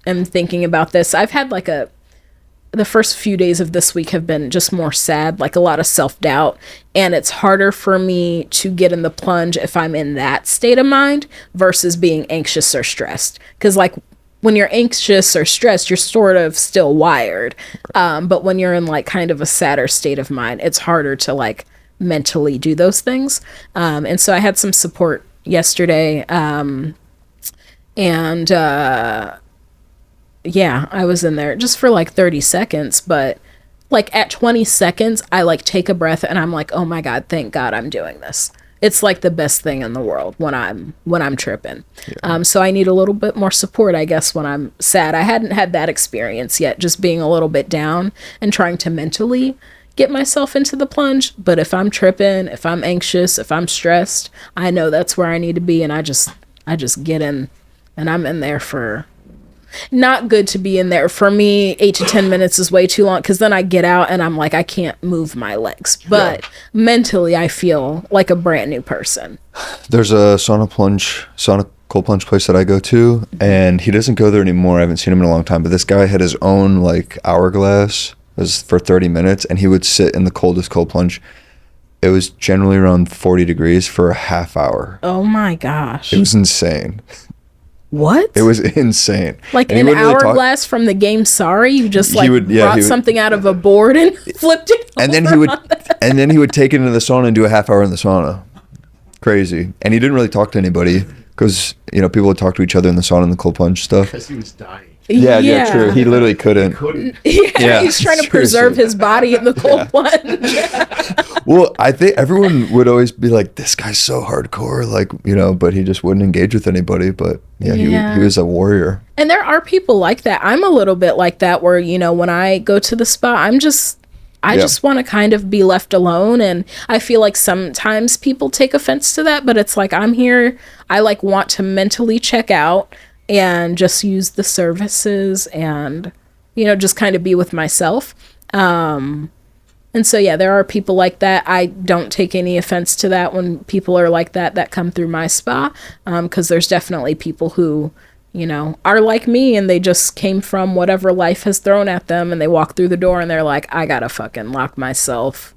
am thinking about this, I've had like the first few days of this week have been just more sad, like a lot of self-doubt. And it's harder for me to get in the plunge if I'm in that state of mind versus being anxious or stressed. Because like when you're anxious or stressed, you're sort of still wired. But when you're in like kind of a sadder state of mind, it's harder to like mentally do those things. And so I had some support yesterday. Yeah, I was in there just for like 30 seconds, but like at 20 seconds, I like take a breath and I'm like, oh my God, thank God I'm doing this. It's like the best thing in the world when I'm tripping. Yeah. So I need a little bit more support, I guess, when I'm sad. I hadn't had that experience yet, just being a little bit down and trying to mentally get myself into the plunge. But if I'm tripping, if I'm anxious, if I'm stressed, I know that's where I need to be. And I just get in, and I'm in there for... Not good to be in there. For me, 8 to 10 minutes is way too long because then I get out and I'm like, I can't move my legs. But mentally, I feel like a brand new person. There's a sauna cold plunge place that I go to, and he doesn't go there anymore. I haven't seen him in a long time. But this guy had his own like hourglass. It was for 30 minutes, and he would sit in the coldest cold plunge. It was generally around 40 degrees for a half hour. Oh my gosh. It was insane. What? It was insane. Like an hourglass from the game Sorry? You just like brought something out of a board and flipped it and then he would take it into the sauna and do a half hour in the sauna. Crazy. And he didn't really talk to anybody because, people would talk to each other in the sauna and the cold plunge stuff. Because he was dying. Yeah, true. He literally couldn't. He's trying to preserve his body in the cold plunge. Well, I think everyone would always be like, this guy's so hardcore, like, but he just wouldn't engage with anybody. But he was a warrior. And there are people like that. I'm a little bit like that where, when I go to the spa, I just want to kind of be left alone. And I feel like sometimes people take offense to that, but it's like, I'm here. I like want to mentally check out and just use the services and, just kind of be with myself. And so, there are people like that. I don't take any offense to that when people are like that come through my spa. Because there's definitely people who, are like me and they just came from whatever life has thrown at them and they walk through the door and they're like, I gotta fucking lock myself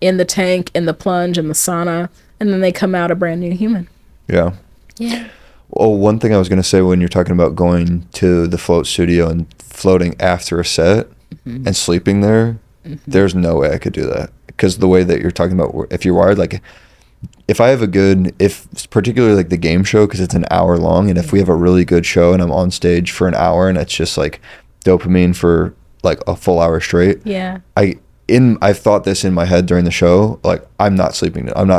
in the tank, in the plunge, in the sauna. And then they come out a brand new human. Yeah. Yeah. Well, one thing I was going to say when you're talking about going to the float studio and floating after a set and sleeping there, there's no way I could do that. Because the way that you're talking about, if you're wired, like if I have if particularly like the game show, because it's an hour long, and if we have a really good show and I'm on stage for an hour and it's just like dopamine for like a full hour straight. Yeah. I've thought this in my head during the show, like I'm not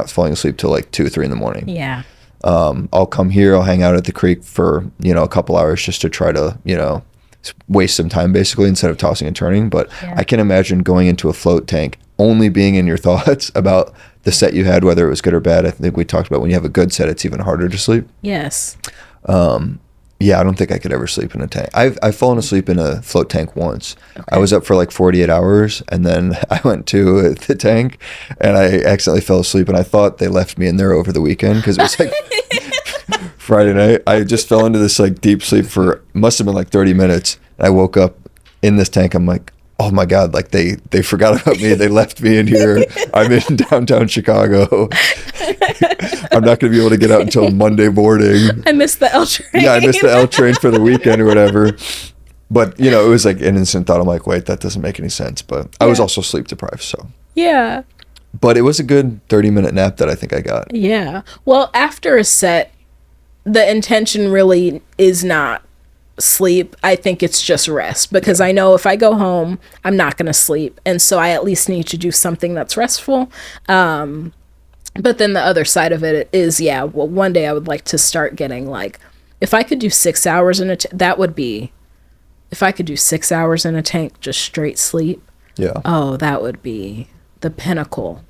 falling asleep till like 2 or 3 in the morning. Yeah. I'll come here, I'll hang out at the creek for, a couple hours just to try to, waste some time basically instead of tossing and turning. But I can imagine going into a float tank, only being in your thoughts about the set you had, whether it was good or bad. I think we talked about when you have a good set, it's even harder to sleep. Yes. Yeah, I don't think I could ever sleep in a tank. I've fallen asleep in a float tank once. Okay. I was up for like 48 hours, and then I went to the tank, and I accidentally fell asleep, and I thought they left me in there over the weekend because it was like Friday night. I just fell into this like deep sleep for, must have been like 30 minutes. I woke up in this tank. I'm like, oh my God, like they forgot about me. They left me in here. I'm in downtown Chicago. I'm not going to be able to get out until Monday morning. I missed the L train. Yeah, I missed the L train for the weekend or whatever. But, it was like an instant thought. I'm like, wait, that doesn't make any sense. But I was also sleep deprived, so. Yeah. But it was a good 30-minute nap that I think I got. Yeah. Well, after a set, the intention really is not sleep. I think it's just rest, because I know if I go home, I'm not going to sleep. And so I at least need to do something that's restful. But then the other side of it is, one day I would like to start getting like, if I could do 6 hours that would be if I could do 6 hours in a tank, just straight sleep, Yeah. oh, that would be the pinnacle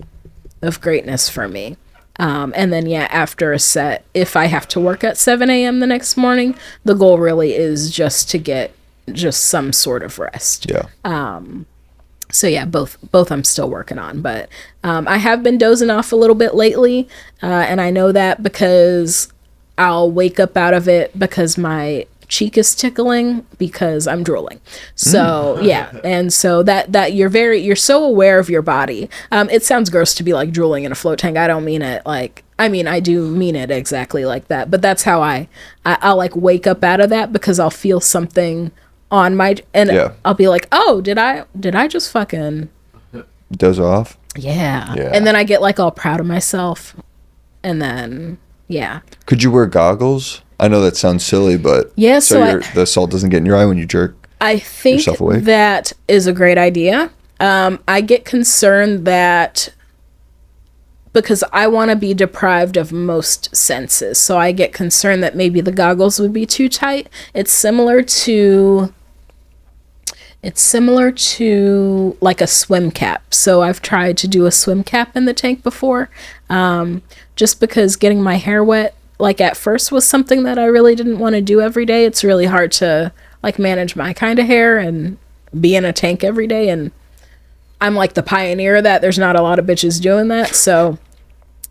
of greatness for me. And then, yeah, after a set, if I have to work at 7 a.m. the next morning, the goal really is just to get just some sort of rest. Yeah. So yeah, both I'm still working on, but I have been dozing off a little bit lately, and I know that because I'll wake up out of it because my cheek is tickling because I'm drooling. So yeah, and so that you're so aware of your body. It sounds gross to be like drooling in a float tank. I don't mean it like. I mean, I do mean it exactly like that, but that's how I'll like wake up out of that because I'll feel something on my, and Yeah. I'll be like, oh, did I just fucking Doze off. yeah. Yeah. And then I get like all proud of myself, and then yeah. Could you wear goggles? I know that sounds silly, but Yeah, so the salt doesn't get in your eye when you jerk. I think Yourself awake? that is a great idea. I get concerned that because I want to be deprived of most senses, so I get concerned that maybe the goggles would be too tight. It's similar to like a swim cap. So I've tried to do a swim cap in the tank before, just because getting my hair wet, like at first, was something that I really didn't want to do every day. It's really hard to like manage my kind of hair and be in a tank every day, and I'm like the pioneer of that. There's not a lot of bitches doing that. So,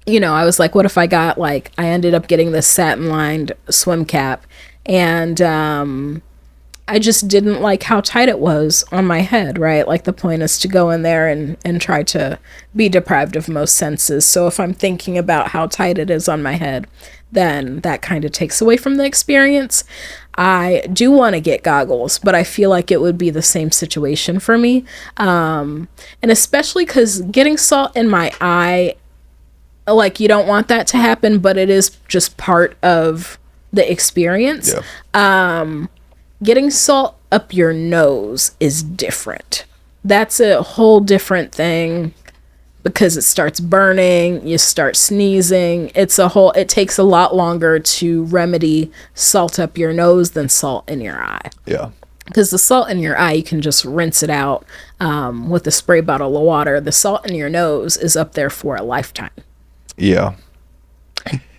you know, I was like, what if I got like, I ended up getting this satin lined swim cap, and I just didn't like how tight it was on my head, right? Like the point is to go in there and try to be deprived of most senses. So if I'm thinking about how tight it is on my head, then that kind of takes away from the experience. I do want to get goggles, but I feel like it would be the same situation for me. And especially because getting salt in my eye, like you don't want that to happen, but it is just part of the experience. Yeah. Getting salt up your nose is different. That's a whole different thing because it starts burning, you start sneezing. It takes a lot longer to remedy salt up your nose than salt in your eye. Yeah. Because the salt in your eye, you can just rinse it out with a spray bottle of water. The salt in your nose is up there for a lifetime. Yeah.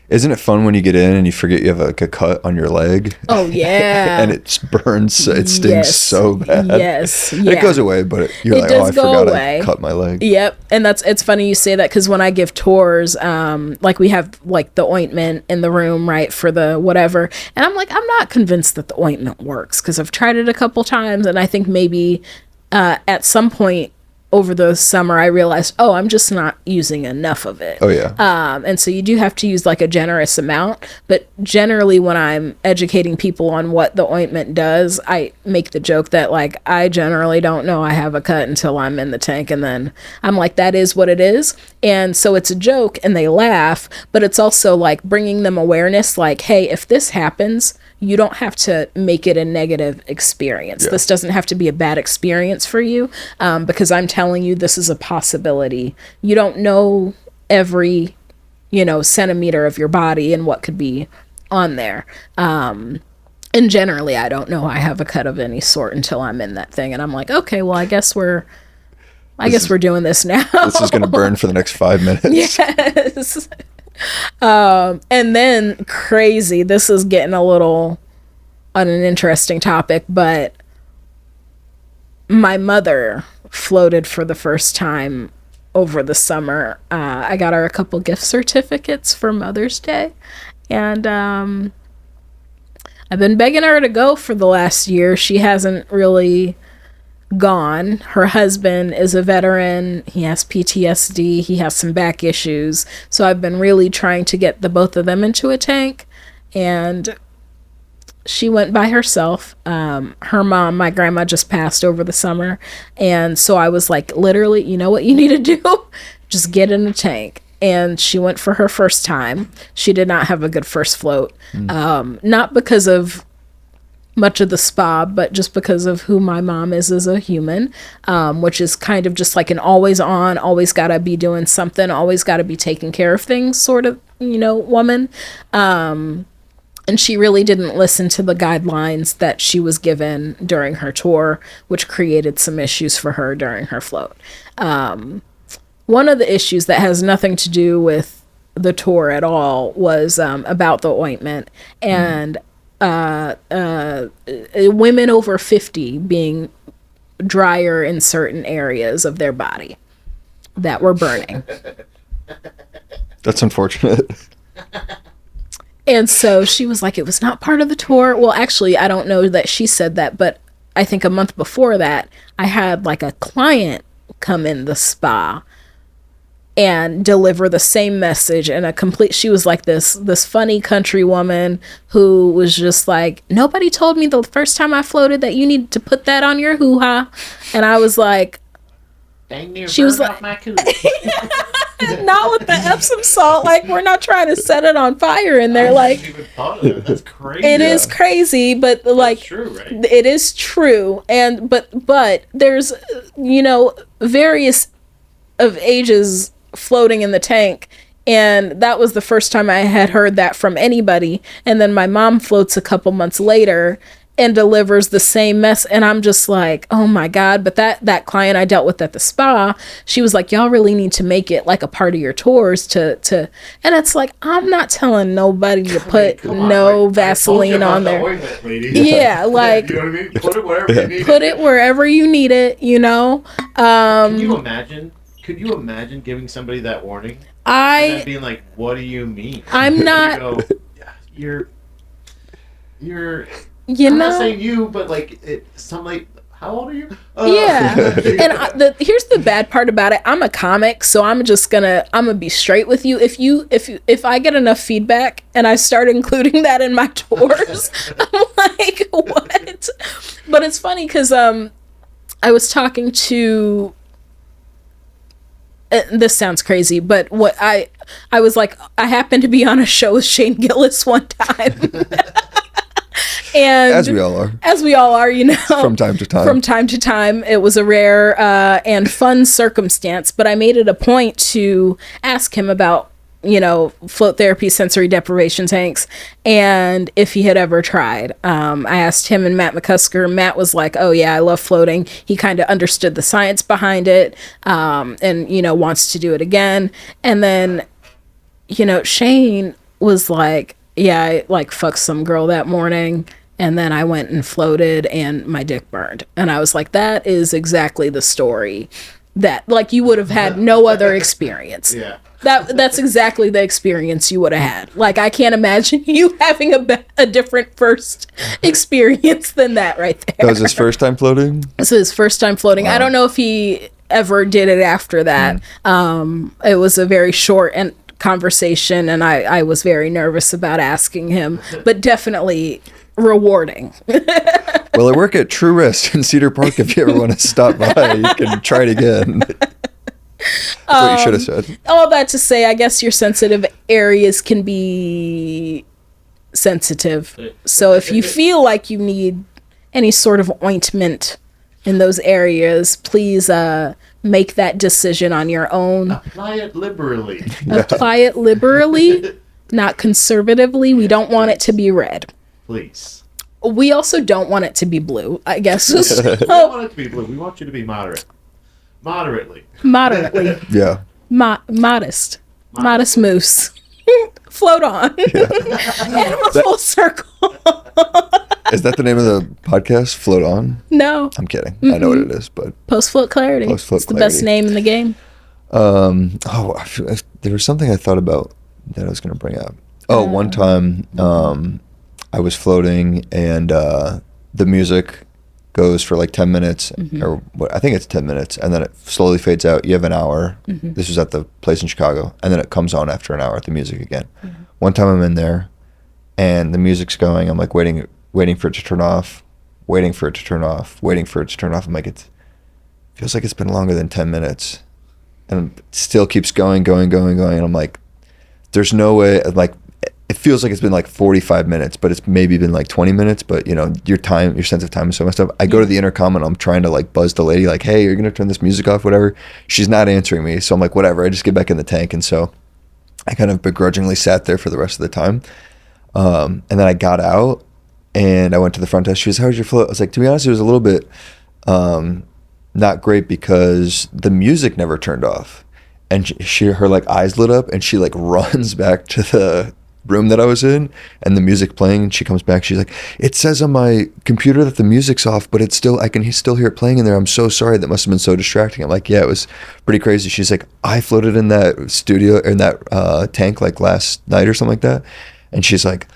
Isn't it fun when you get in and you forget you have like a cut on your leg? Oh, yeah. And it burns, it stings so bad. Yes. And Yeah. it goes away, but you're It like, does oh, I go forgot away. I cut my leg. Yep. And it's funny you say that because when I give tours, like we have like the ointment in the room, right, for the whatever. And I'm like, I'm not convinced that the ointment works because I've tried it a couple times. And I think maybe at some point over the summer, I realized, oh, I'm just not using enough of it. Oh, yeah. And so you do have to use like a generous amount. But generally, when I'm educating people on what the ointment does, I make the joke that like I generally don't know I have a cut until I'm in the tank. And then I'm like, that is what it is. And so it's a joke and they laugh. But it's also like bringing them awareness like, hey, if this happens, you don't have to make it a negative experience. Yeah. This doesn't have to be a bad experience for you because I'm telling you this is a possibility. You don't know every, centimeter of your body and what could be on there. And generally, I don't know I have a cut of any sort until I'm in that thing. And I'm like, okay, well, I guess we're doing this now. This is going to burn for the next 5 minutes. Yes. And then crazy, this is getting a little on an interesting topic, but my mother floated for the first time over the summer. I got her a couple gift certificates for Mother's Day, and I've been begging her to go for the last year. She hasn't really gone. Her husband is a veteran. He has PTSD. He has some back issues. So I've been really trying to get the both of them into a tank. And she went by herself. Her mom, my grandma, just passed over the summer. And so I was like, literally, you know what you need to do? Just get in a tank. And she went for her first time. She did not have a good first float. Not because of much of the spa, but just because of who my mom is as a human, which is kind of just like an always on, always gotta be doing something, always gotta be taking care of things sort of, woman. And she really didn't listen to the guidelines that she was given during her tour, which created some issues for her during her float. One of the issues that has nothing to do with the tour at all was about the ointment and women over 50 being drier in certain areas of their body that were burning. That's unfortunate. And so she was like, it was not part of the tour. Well, actually, I don't know that she said that, but I think a month before that, I had like a client come in the spa and deliver the same message in a complete, she was like this funny country woman who was just like, nobody told me the first time I floated that you need to put that on your hoo-ha. And I was like, dang near she was burned like, off my cooch. not with the Epsom salt. Like, we're not trying to set it on fire in there. I Like, hadn't even thought of that. That's crazy. it is crazy, but like, That's true, right? it is true. And but there's, you know, various of ages floating in the tank, and that was the first time I had heard that from anybody. And then my mom floats a couple months later and delivers the same mess, and I'm just like, oh my God. But that client I dealt with at the spa, she was like, y'all really need to make it like a part of your tours to and it's like, I'm not telling nobody to put Come on, no I Vaseline told you on about the there. ointment, lady. Yeah, like, you know what I mean? Put it wherever you need put it wherever you need it, you know. Can you imagine? Could you imagine giving somebody that warning? And then being like, what do you mean? I'm And not, you go, you're you I'm know, not saying you, but like some like, how old are you? yeah. And here's the bad part about it. I'm a comic, so I'm gonna be straight with you. If I get enough feedback and I start including that in my tours, I'm like, what? But it's funny because I was talking to. This sounds crazy, but what I was like, I happened to be on a show with Shane Gillis one time. And As we all are, you know, from time to time. From time to time, it was a rare and fun circumstance. But I made it a point to ask him about, you know, float therapy, sensory deprivation tanks, and if he had ever tried. I asked him and Matt McCusker. Matt was like, oh yeah, I love floating. He kind of understood the science behind it, and, you know, wants to do it again. And then, you know, Shane was like, yeah, I like fucked some girl that morning, and then I went and floated and my dick burned. And I was like, that is exactly the story that, like, you would have had no other experience. Yeah. That's exactly the experience you would have had. Like, I can't imagine you having a different first experience than that right there. That was his first time floating? This is his first time floating. Wow. I don't know if he ever did it after that. It was a very short and conversation, and I was very nervous about asking him, but definitely rewarding. Well, I work at True Rest in Cedar Park. If you ever want to stop by, you can try it again. That's what you should have said. All that to say, I guess your sensitive areas can be sensitive. So if you feel like you need any sort of ointment in those areas, please make that decision on your own. Apply it liberally. Apply it liberally, not conservatively. We don't want it to be red. Please. We also don't want it to be blue, I guess. We don't want it to be blue. We want you to be moderate. Moderately. Moderately. Yeah. Modest moose. Float on. Yeah. Animal full circle. Is that the name of the podcast? Float On? No. I'm kidding. Mm-hmm. I know what it is, but Post Float Clarity. Post-Float It's the best name in the game. There was something I thought about that I was going to bring up. One time I was floating and the music goes for like 10 minutes or what, I think it's 10 minutes, and then it slowly fades out. You have an hour. This was at the place in Chicago, and then it comes on after an hour, the music again. One time I'm in there and the music's going. I'm like waiting for it to turn off, waiting for it to turn off, waiting for it to turn off. I'm like, it feels like it's been longer than 10 minutes. And it still keeps going. And I'm like, there's no way. Like, it feels like it's been like 45 minutes, but it's maybe been like 20 minutes. But, you know, your sense of time is so messed up. I go to the intercom and I'm trying to like buzz the lady, like, hey, you're going to turn this music off, whatever. She's not answering me. So I'm like, whatever. I just get back in the tank. And so I kind of begrudgingly sat there for the rest of the time. And then I got out and I went to the front desk. She was, "How was your float?" I was like, to be honest, it was a little bit not great because the music never turned off. And her like eyes lit up and she like runs back to the room that I was in and the music playing, and she comes back, she's like, "It says on my computer that the music's off, but it's still, I can still hear it playing in there. I'm so sorry, that must have been so distracting." I'm like, "Yeah, it was pretty crazy." She's like, "I floated in that studio, in that tank like last night or something like that." And she's like,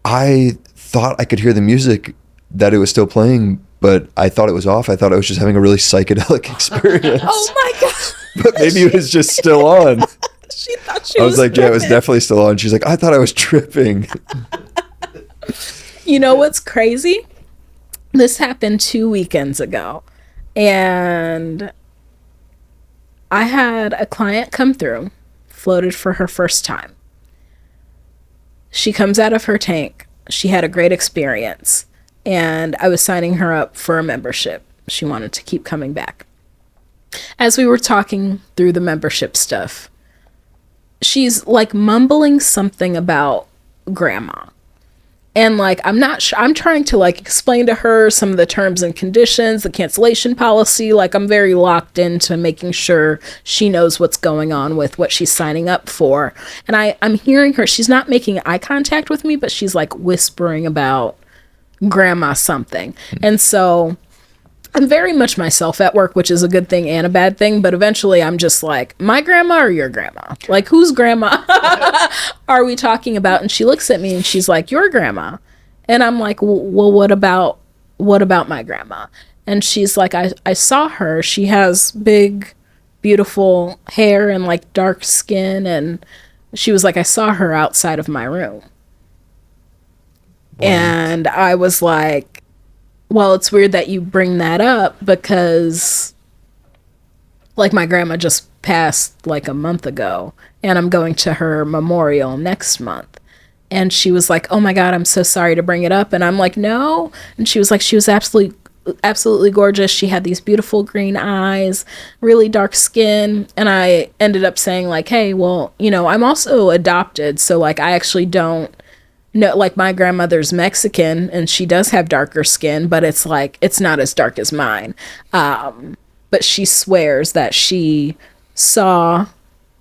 "I thought I could hear the music, that it was still playing, but I thought it was off. I thought I was just having a really psychedelic experience." Oh my god. But maybe it was just still on. She thought she I was like, tripping. "Yeah, it was definitely still on." She's like, "I thought I was tripping." You know what's crazy? This happened 2 weekends ago. And I had a client come through, floated for her first time. She comes out of her tank. She had a great experience. And I was signing her up for a membership. She wanted to keep coming back. As we were talking through the membership stuff, she's like mumbling something about grandma. And like, I'm not sure, I'm trying to like explain to her some of the terms and conditions, the cancellation policy. Like, I'm very locked into making sure she knows what's going on with what she's signing up for. And I'm hearing her, she's not making eye contact with me, but she's like whispering about grandma something. And so I'm very much myself at work, which is a good thing and a bad thing. But eventually I'm just like, my grandma or your grandma? Like, whose grandma are we talking about? And she looks at me and she's like, your grandma. And I'm like, well, what about my grandma? And she's like, I saw her. She has big, beautiful hair and like dark skin. And she was like, I saw her outside of my room. What? And I was like, well, it's weird that you bring that up because, like, my grandma just passed like a month ago and I'm going to her memorial next month. And she was like, oh my God, I'm so sorry to bring it up. And I'm like, no. And she was like, she was absolutely gorgeous. She had these beautiful green eyes, really dark skin. And I ended up saying like, hey, well, you know, I'm also adopted. So like, I actually don't. No, like my grandmother's Mexican and she does have darker skin, but it's like, it's not as dark as mine. But she swears that she saw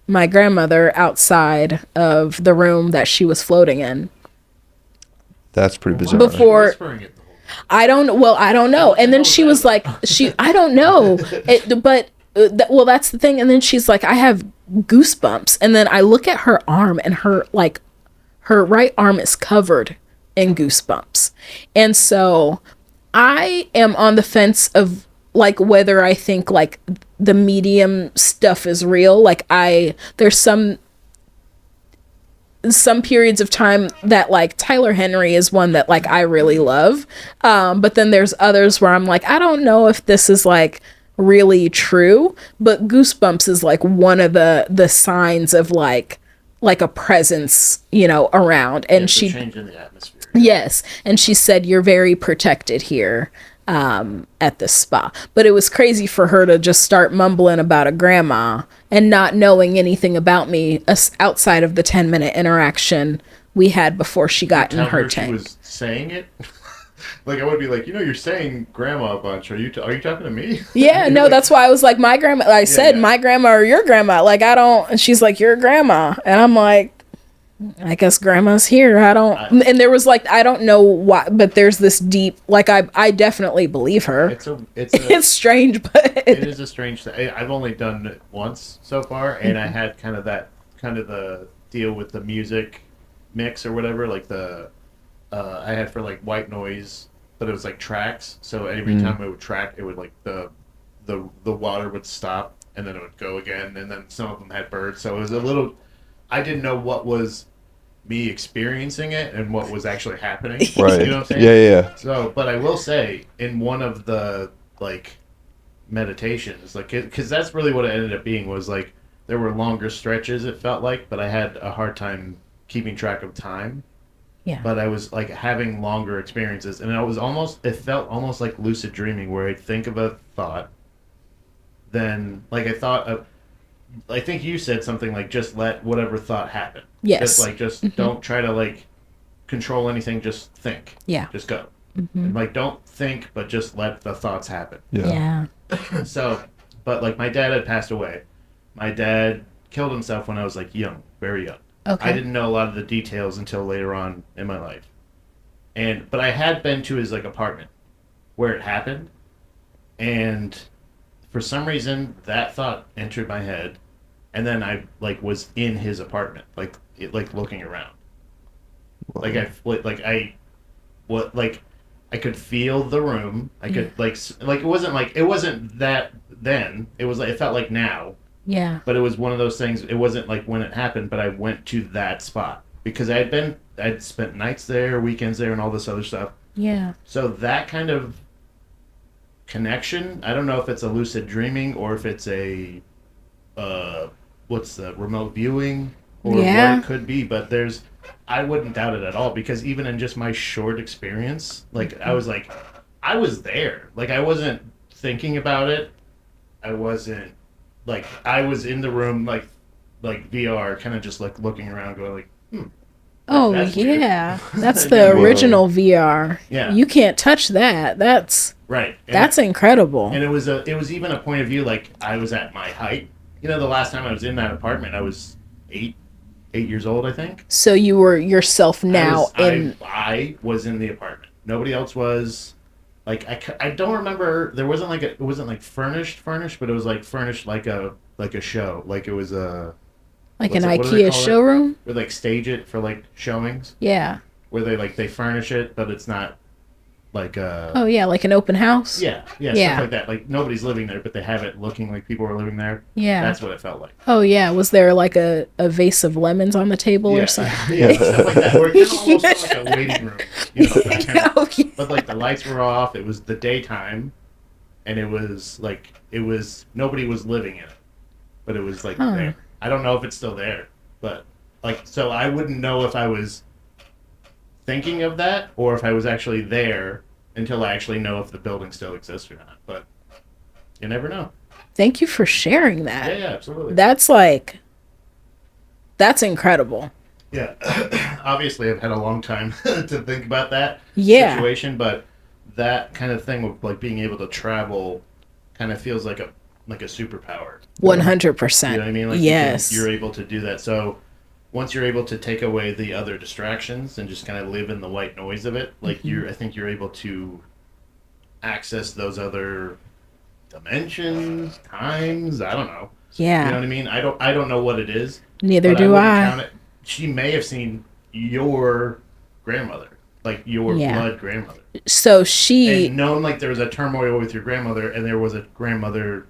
my grandmother outside of the room that she was floating in. That's pretty bizarre. Before, I don't know. And then she was like, I don't know. Well, that's the thing. And then she's like, I have goosebumps. And then I look at her arm and her right arm is covered in goosebumps. And so I am on the fence of like whether I think like the medium stuff is real. Like there's some periods of time that like Tyler Henry is one that like I really love. But then there's others where I'm like, I don't know if this is like really true, but goosebumps is like one of the signs of like a presence, you know, around. And she changing the atmosphere. Yes. And she said, you're very protected here at the spa. But it was crazy for her to just start mumbling about a grandma and not knowing anything about me outside of the 10-minute interaction we had before she got in her tank. She was saying it. Like, I would be like, you know, you're saying grandma a bunch. Are you talking to me? Yeah, no, like, that's why I was like, my grandma. I said, my grandma or your grandma. Like, I don't. And she's like, your grandma. And I'm like, I guess grandma's here. And there was like, I don't know why, but there's this deep, like, I definitely believe her. It's strange, but it is a strange thing. I've only done it once so far, and I had kind of the deal with the music mix or whatever, like I had for like white noise, but it was like tracks. So every time it would track, it would like the water would stop and then it would go again. And then some of them had birds. So it was a little, I didn't know what was me experiencing it and what was actually happening. Right. You know what I'm saying? Yeah. So, but I will say in one of the like meditations, like, cause that's really what it ended up being, was like, there were longer stretches, it felt like, but I had a hard time keeping track of time. Yeah. But I was like having longer experiences, and it felt almost like lucid dreaming, where I'd think of a thought, then like I think you said something like, just let whatever thought happen. Yes. Just don't try to like control anything. Just think. Yeah. Just go. Mm-hmm. And, like, don't think, but just let the thoughts happen. Yeah. So, but like my dad had passed away. My dad killed himself when I was like young, very young. Okay. I didn't know a lot of the details until later on in my life. But I had been to his like apartment where it happened, and for some reason that thought entered my head, and then I like was in his apartment, like looking around. Wow. I could feel the room. I could it wasn't that then. It was like it felt like now. Yeah. But it was one of those things. It wasn't like when it happened, but I went to that spot because I'd spent nights there, weekends there, and all this other stuff. Yeah. So that kind of connection, I don't know if it's a lucid dreaming or if it's a what's the remote viewing or what it could be, but I wouldn't doubt it at all because even in just my short experience, like I was there. Like I wasn't thinking about it. I wasn't like I was in the room like VR, kind of just like looking around, going like, Oh that's yeah, weird. that's the Whoa. original VR. Yeah. You can't touch that. That's Right. that's incredible. And it was even a point of view like I was at my height. You know, the last time I was in that apartment, I was 8 years old, I think. So you were yourself now I was in the apartment. Nobody else was. Like I don't remember. There wasn't like it wasn't like furnished, but it was like furnished like a show. Like it was a like what's an it- what do they IKEA call it? showroom. Where they like stage it for like showings. Yeah. Where they furnish it, but it's not like Oh yeah, like an open house. yeah stuff like that. Like nobody's living there, but they have it looking like people are living there. Yeah. That's what it felt like. Oh yeah. Was there like a vase of lemons on the table or something? Yeah, stuff like that. Or it kind of almost felt like a waiting room. You know, that kind of, Oh, yeah. but like the lights were off. It was the daytime, and it was nobody was living in it, but it was like there. I don't know if it's still there, but like so I wouldn't know if I was thinking of that or if I was actually there until I actually know if the building still exists or not. But you never know. Thank you for sharing that. Yeah, absolutely. That's incredible. Yeah, obviously I've had a long time to think about that situation, but that kind of thing with like being able to travel kind of feels like a superpower. 100%. You know what I mean? Like yes. you're able to do that. So once you're able to take away the other distractions and just kind of live in the white noise of it, like I think you're able to access those other dimensions, times. I don't know. Yeah. You know what I mean? I don't know what it is. Neither but do wouldn't I. count it. She may have seen your grandmother, like your blood grandmother, So she and known like there was a turmoil with your grandmother, and there was a grandmother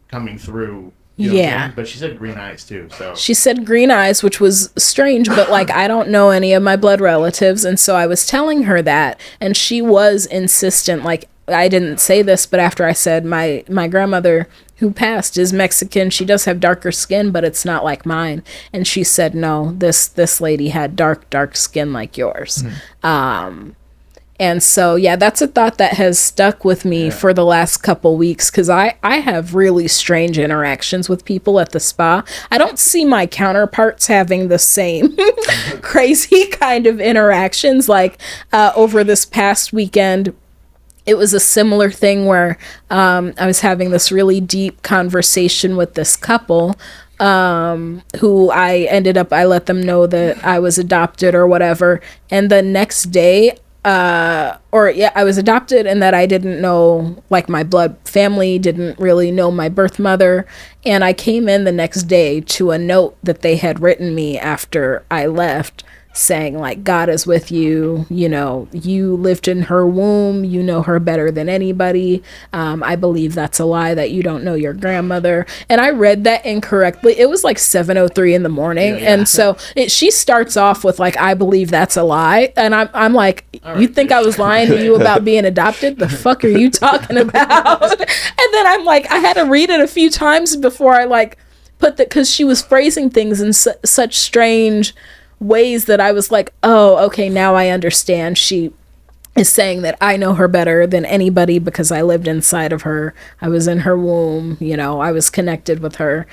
coming through. You know what I'm saying? But she said green eyes too. So She said green eyes, which was strange, but like I don't know any of my blood relatives, and so I was telling her that, and she was insistent. Like I didn't say this, but after I said my grandmother who passed is Mexican, she does have darker skin, but it's not like mine. And she said, no, this lady had dark skin like yours. And so, yeah, that's a thought that has stuck with me for the last couple weeks because I have really strange interactions with people at the spa. I don't see my counterparts having the same crazy kind of interactions. Like over this past weekend, it was a similar thing where I was having this really deep conversation with this couple who I let them know that I was adopted or whatever. And the next day, I was adopted and that I didn't know, like my blood family didn't really know my birth mother. And I came in the next day to a note that they had written me after I left saying like, God is with you, you know, you lived in her womb, you know her better than anybody. I believe that's a lie that you don't know your grandmother. And I read that incorrectly. It was like 7:03 in the morning. Yeah. And so she starts off with like, I believe that's a lie. And I'm like, right, you think I was lying to you about being adopted? The fuck are you talking about? And then I'm like, I had to read it a few times before I like put that, because she was phrasing things in such strange ways that I was like, oh, okay, now I understand. She is saying that I know her better than anybody because I lived inside of her. I was in her womb, you know, I was connected with her.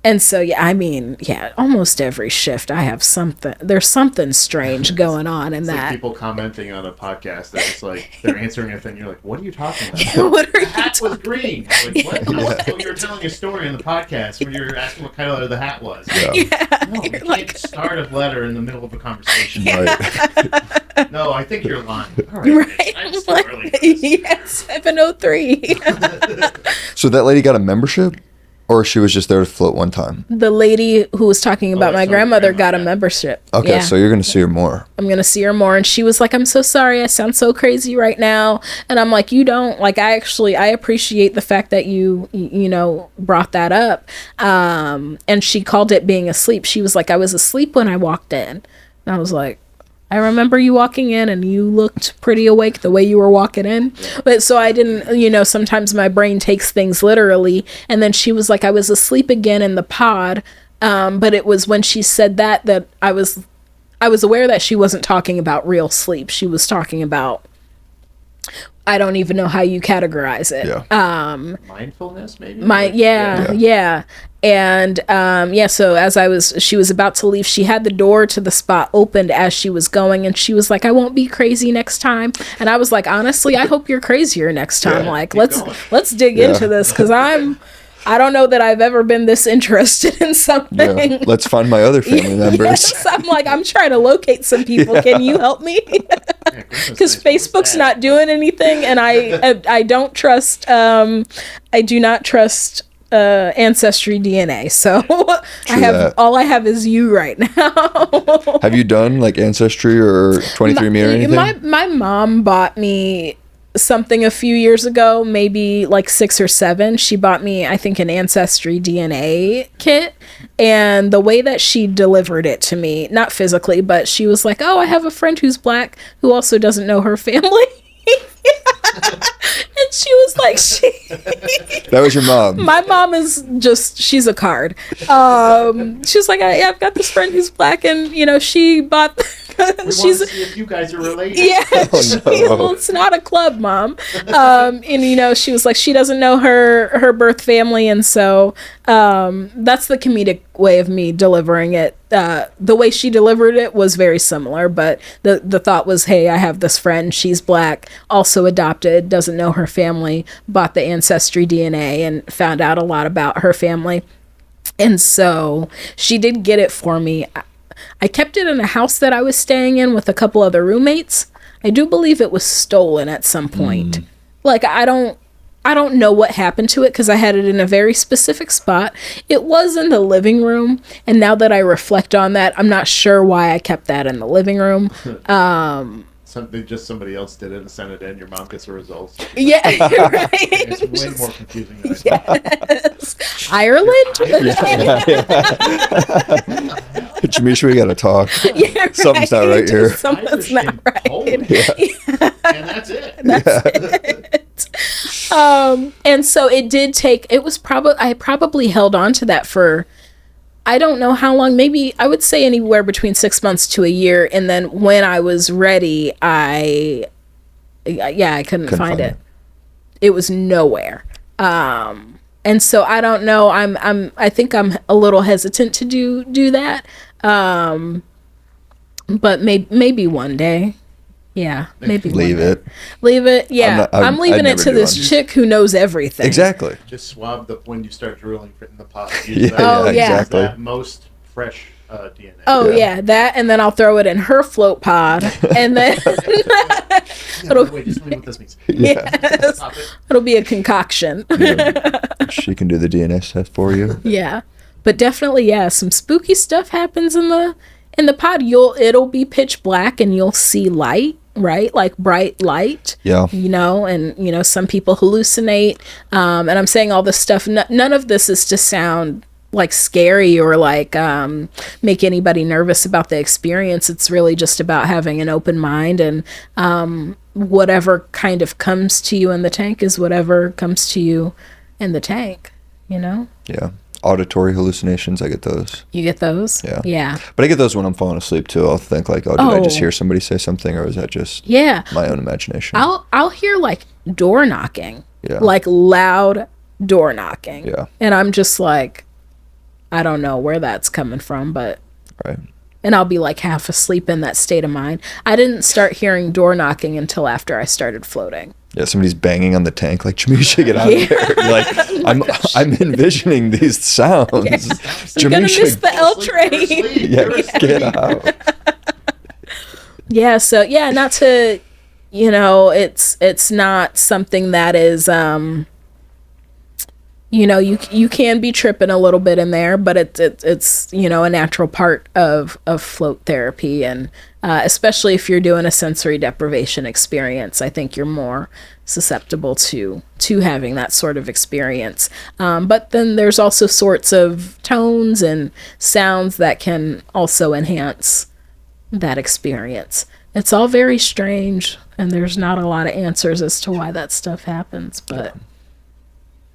And so, yeah, I mean, yeah, almost every shift I have something, there's something strange going on in It's that. like people commenting on a podcast that it's like they're answering a thing. You're like, what are you talking about? What are The you hat was talking green. Like, what? Oh, you're telling a story in the podcast when you're asking what color the hat was. Yeah. Yeah, No, you you're can't start a letter in the middle of a conversation. Right. No, I think you're lying. All right, right? I'm still Like, early for this. yeah, 7:03. So that lady got a membership, or she was just there to float one time? The lady who was talking about my that's grandmother got a yeah. membership. Okay, Yeah. so you're gonna see her more. I'm gonna see her more, and she was like, I'm so sorry, I sound so crazy right now. And I'm like, you don't. Like, I appreciate the fact that you brought that up. And she called it being asleep. She was like, I was asleep when I walked in. And I was like, I remember you walking in and you looked pretty awake the way you were walking in. But so I didn't, sometimes my brain takes things literally. And then she was like, I was asleep again in the pod. But it was when she said that I was aware that she wasn't talking about real sleep. She was talking about, I don't even know how you categorize it. Yeah. Mindfulness, maybe? Yeah. And so she was about to leave, she had the door to the spot opened as she was going, and she was like, I won't be crazy next time. And I was like, honestly, I hope you're crazier next time. Yeah, like, keep let's going. dig into this, because I don't know that I've ever been this interested in something. Yeah. Let's find my other family members. Yes, I'm like, I'm trying to locate some people. Can you help me? Yeah, Because Facebook's not doing anything, and I don't trust. I do not trust Ancestry DNA. So all I have is you right now. Have you done like Ancestry or 23andMe or anything? My mom bought me something a few years ago, maybe like 6 or 7. She bought me, I think, an Ancestry DNA kit, and the way that she delivered it to me, not physically, but she was like, oh, I have a friend who's black who also doesn't know her family. And she was like, That was your mom. my mom is she's a card. She's like, I've got this friend who's black, and she bought We want to see if you guys are related. yeah, Oh, no. well, it's not a club, Mom. And she was like, she doesn't know her birth family, and so that's the comedic way of me delivering it. The way she delivered it was very similar, but the thought was, hey, I have this friend, she's black, also adopted, doesn't know her family, bought the Ancestry DNA and found out a lot about her family. And so she did get it for me. I kept it in a house that I was staying in with a couple other roommates. I do believe it was stolen at some point. Like, I don't know what happened to it, because I had it in a very specific spot. It was in the living room, and now that I reflect on that, I'm not sure why I kept that in the living room. Somebody else did it and sent it in. Your mom gets the results. Yeah, right. It's way more confusing than I thought. Yes. Ireland? Jamisha, we gotta talk. Yeah, right. Something's not right here. Something's not Irish right. and Poland. And that's it. And so it did take, I probably held on to that for, I don't know how long, maybe I would say anywhere between 6 months to a year. And then when I was ready, I couldn't find it. It was nowhere. And so I don't know, I think I'm a little hesitant to do that. But maybe one day. Yeah, maybe Leave one day. it. Leave it. Yeah, I'm leaving I'd it to never do this one. chick who knows everything. Exactly. Just swab when you start drooling in the pot. Yeah, Oh, yeah. exactly. That most fresh DNA. Oh Yeah. yeah, that, and then I'll throw it in her float pod, and then Wait, just tell me what this means. yes, Stop it. it'll be a concoction. She can do the DNA test for you. Yeah, but definitely, yeah, some spooky stuff happens in the pod. It'll be pitch black, and you'll see light, right? Like bright light. Yeah. And some people hallucinate. And I'm saying all this stuff. None of this is to sound like scary or like make anybody nervous about the experience. It's really just about having an open mind, and whatever kind of comes to you in the tank is whatever comes to you in the tank. Yeah. Auditory hallucinations, I get those. You get those? Yeah. But I get those when I'm falling asleep too. I'll think like, did I just hear somebody say something, or is that just my own imagination? I'll hear like door knocking. Yeah. Like loud door knocking. Yeah. And I'm just like, I don't know where that's coming from, but Right. and I'll be like half asleep in that state of mind. I didn't start hearing door knocking until after I started floating. Yeah, somebody's banging on the tank. Like, Jameisha, should get out of there. You're like, I'm envisioning these sounds. You're gonna miss the L train. Yeah, get out. Yeah, so yeah, not to, it's not something that is, you can be tripping a little bit in there, but it's a natural part of float therapy, and especially if you're doing a sensory deprivation experience, I think you're more susceptible to having that sort of experience. But then there's also sorts of tones and sounds that can also enhance that experience. It's all very strange, and there's not a lot of answers as to why that stuff happens, but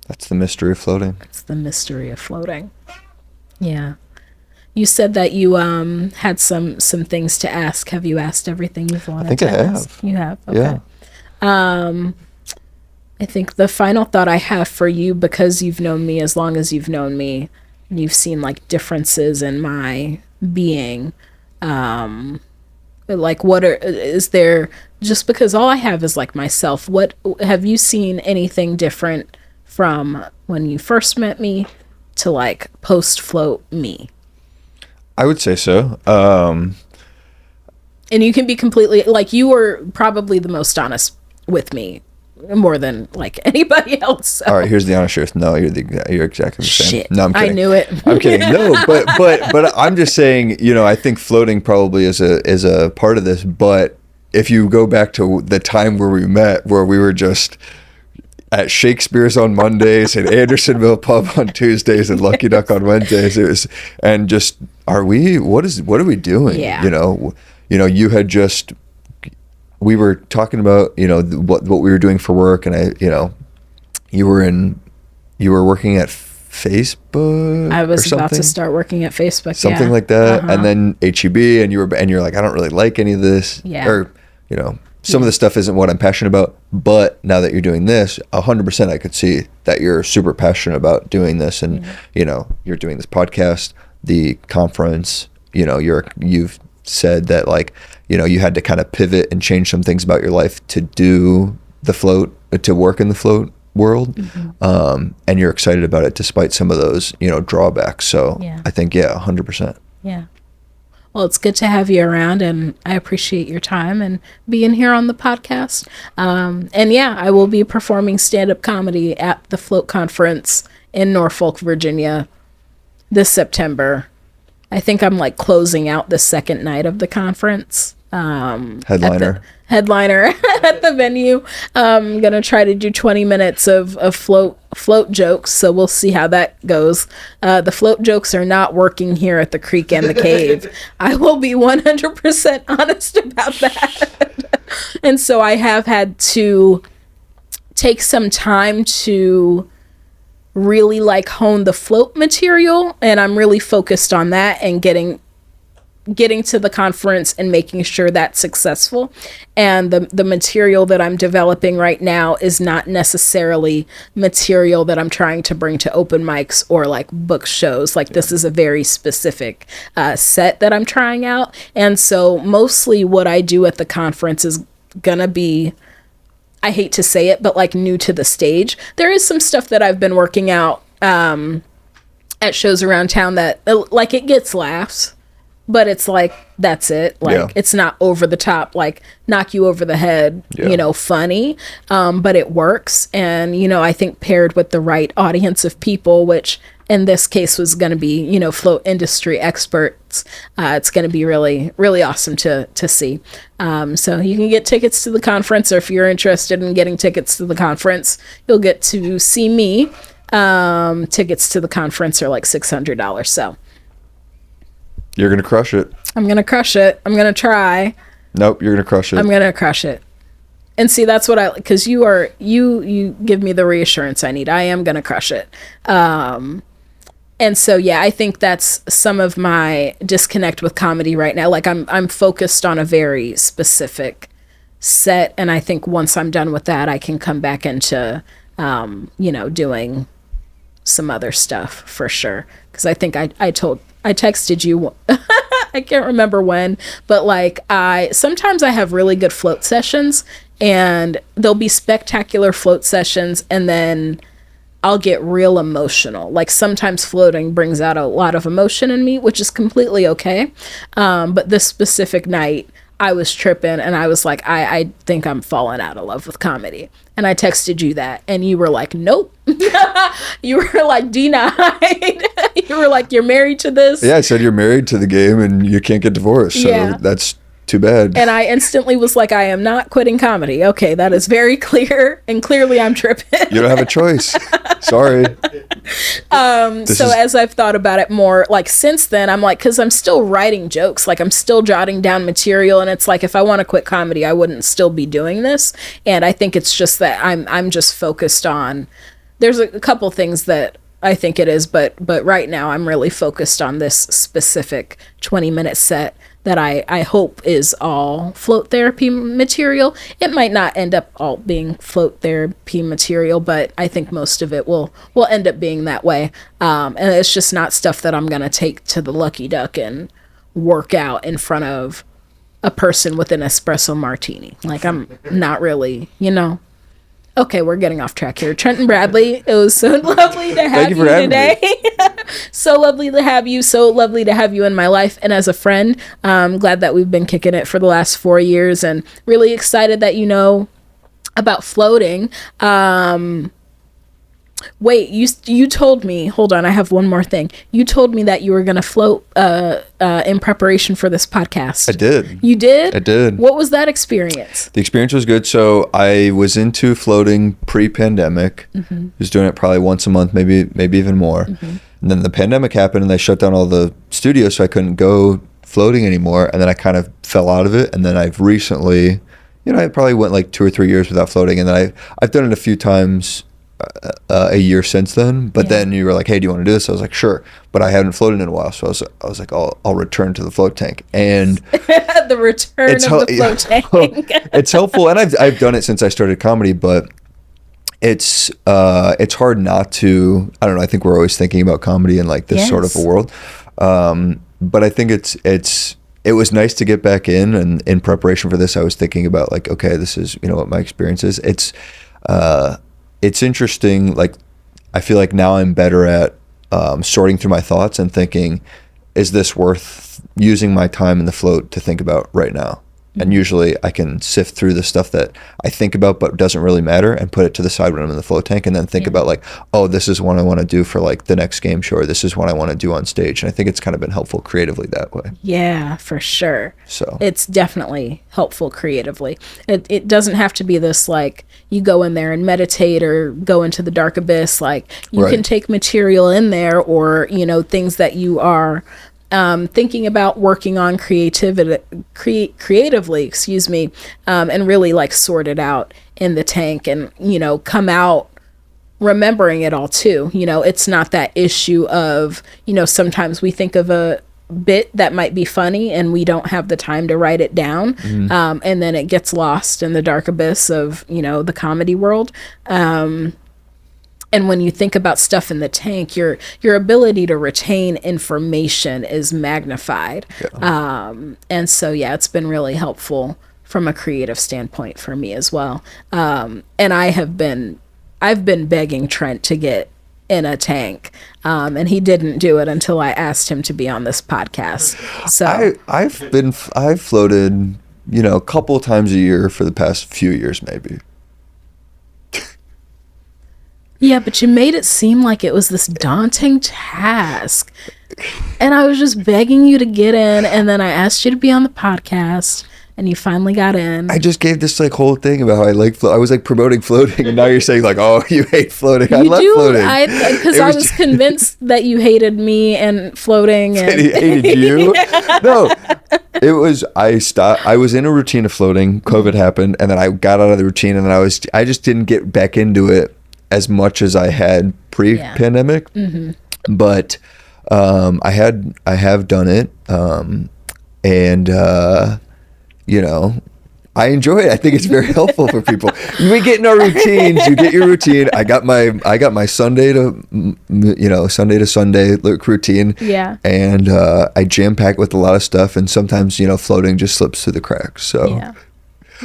that's the mystery of floating. It's the mystery of floating. Yeah. You said that you had some things to ask. Have you asked everything you've wanted to ask? Have. You have? Okay. Yeah. I think the final thought I have for you, because you've known me as long as you've known me, and you've seen like differences in my being, like is there, just because all I have is like myself, what have you seen anything different from when you first met me to like post float me? I would say so. And you can be completely, like, you were probably the most honest with me, more than like anybody else. So. All right, here's the honest truth. No, you're exactly the same. Shit, No, I'm kidding. I knew it. I'm kidding. No, but I'm just saying, I think floating probably is a part of this. But if you go back to the time where we met, where we were just at Shakespeare's on Mondays and Andersonville Pub on Tuesdays and Lucky Duck on Wednesdays, what are we doing? Yeah. You had just, we were talking about, what we were doing for work, and you were working at Facebook. I was about to start working at Facebook. Something like that. Uh-huh. And then HEB, and you're like, I don't really like any of this. Yeah. Or, some of the stuff isn't what I'm passionate about, but now that you're doing this, 100% I could see that you're super passionate about doing this, and you're doing this podcast, the conference. You've said that, like, you had to kind of pivot and change some things about your life to do the float, to work in the float world, and you're excited about it despite some of those drawbacks. So yeah. I think 100%. Yeah. Well, it's good to have you around, and I appreciate your time and being here on the podcast. And yeah, I will be performing stand-up comedy at the Float Conference in Norfolk, Virginia this September. I think I'm like closing out the second night of the conference. Headliner at the venue. I'm gonna try to do 20 minutes of float jokes, so we'll see how that goes. The float jokes are not working here at the Creek and the Cave. I will be 100% honest about that. And so I have had to take some time to really like hone the float material, and I'm really focused on that and getting to the conference and making sure that's successful. And the material that I'm developing right now is not necessarily material that I'm trying to bring to open mics or like book shows. Like, this is a very specific set that I'm trying out. And so mostly what I do at the conference is gonna be, I hate to say it, but like new to the stage. There is some stuff that I've been working out at shows around town that like it gets laughs, but it's like, that's it. Like, it's not over the top, like knock you over the head, funny. But it works. And, I think paired with the right audience of people, which in this case was going to be, float industry experts, it's going to be really, really awesome to see. So you can get tickets to the conference, or if you're interested in getting tickets to the conference, you'll get to see me. Tickets to the conference are like $600. So you're going to crush it. I'm going to crush it. I'm going to try. Nope, you're going to crush it. I'm going to crush it. And see, that's what because you give me the reassurance I need. I am going to crush it. And so, yeah, I think that's some of my disconnect with comedy right now. Like, I'm focused on a very specific set. And I think once I'm done with that, I can come back into, doing some other stuff for sure. Because I think I texted you. I can't remember when, but like sometimes I have really good float sessions, and there'll be spectacular float sessions, and then I'll get real emotional. Like sometimes floating brings out a lot of emotion in me, which is completely okay. But this specific night, I was tripping, and I was like, I think I'm falling out of love with comedy. And I texted you that, and you were like, nope. You were like, denied. You were like, you're married to this. Yeah, I said you're married to the game and you can't get divorced. So Yeah. that's too bad. And I instantly was like, I am not quitting comedy. Okay, that is very clear. And clearly I'm tripping. You don't have a choice. Sorry. As I've thought about it more, like since then, I'm like, because I'm still writing jokes, like I'm still jotting down material, and it's like if I want to quit comedy, I wouldn't still be doing this. And I think it's just that I'm just focused on. There's a couple things that I think it is, but right now I'm really focused on this specific 20-minute set that I hope is all float therapy material. It might not end up all being float therapy material, but I think most of it will end up being that way. And it's just not stuff that I'm going to take to the Lucky Duck and work out in front of a person with an espresso martini. Like I'm not really, Okay, we're getting off track here. Trenton Bradley, it was so lovely to have you today. So lovely to have you. So lovely to have you in my life and as a friend. I'm glad that we've been kicking it for the last 4 years, and really excited that you know about floating. Wait, you told me, hold on, I have one more thing. You told me that you were going to float in preparation for this podcast. I did. You did? I did. What was that experience? The experience was good. So I was into floating pre-pandemic. Mm-hmm. Was doing it probably once a month, maybe even more. Mm-hmm. And then the pandemic happened and they shut down all the studios, so I couldn't go floating anymore. And then I kind of fell out of it. And then I've recently, I probably went like 2 or 3 years without floating. And then I've done it a few times a year since then. But then you were like, hey, do you want to do this? I was like, sure. But I haven't floated in a while. So I was like, I'll return to the float tank. And the return of the float tank. It's helpful. And I've done it since I started comedy, but it's hard not to. I don't know. I think we're always thinking about comedy in like this sort of a world. But I think it was nice to get back in, and in preparation for this, I was thinking about like, okay, this is, what my experience is. It's interesting. Like, I feel like now I'm better at sorting through my thoughts and thinking, is this worth using my time in the float to think about right now? And usually I can sift through the stuff that I think about but doesn't really matter and put it to the side when I'm in the float tank, and then think about like, oh, this is what I want to do for like the next game show, or this is what I want to do on stage. And I think it's kind of been helpful creatively that way. Yeah, for sure. So it's definitely helpful creatively. It doesn't have to be this like you go in there and meditate or go into the dark abyss. Like you can take material in there, or things that you are thinking about working on creatively, and really like sort it out in the tank, and come out remembering it all too. It's not that issue of sometimes we think of a bit that might be funny and we don't have the time to write it down, and then it gets lost in the dark abyss of the comedy world. And when you think about stuff in the tank, your ability to retain information is magnified. Yeah. And so, it's been really helpful from a creative standpoint for me as well. And I've been begging Trent to get in a tank, and he didn't do it until I asked him to be on this podcast. So I've floated, a couple of times a year for the past few years, maybe. Yeah, but you made it seem like it was this daunting task. And I was just begging you to get in, and then I asked you to be on the podcast, and you finally got in. I just gave this like whole thing about how I like I was like promoting floating, and now you're saying like, oh, you hate floating. I love floating. Because I was convinced that you hated me and floating. And he hated you? No. It was, I was in a routine of floating. COVID happened, and then I got out of the routine, and then I just didn't get back into it as much as I had pre-pandemic. Yeah. But I have done it, and I enjoy it. I think it's very helpful for people. We get in our routines. You get your routine. I got my Sunday to Sunday routine. Yeah. And I jam pack with a lot of stuff, and sometimes floating just slips through the cracks. So, Yeah.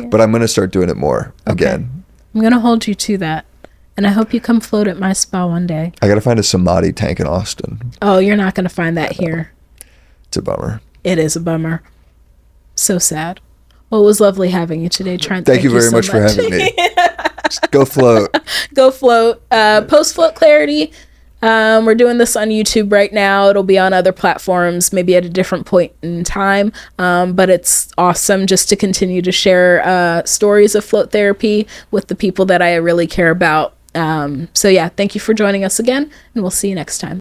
But I'm gonna start doing it more again. I'm gonna hold you to that, and I hope you come float at my spa one day. I gotta find a samadhi tank in Austin. Oh, you're not gonna find that here. It's a bummer. It is a bummer. So sad. Well, it was lovely having you today, Trent. Thank you very much for having me. Just go float. Go float. Post Float Clarity. We're doing this on YouTube right now. It'll be on other platforms, maybe at a different point in time. But it's awesome just to continue to share stories of float therapy with the people that I really care about. So yeah, thank you for joining us again, and we'll see you next time.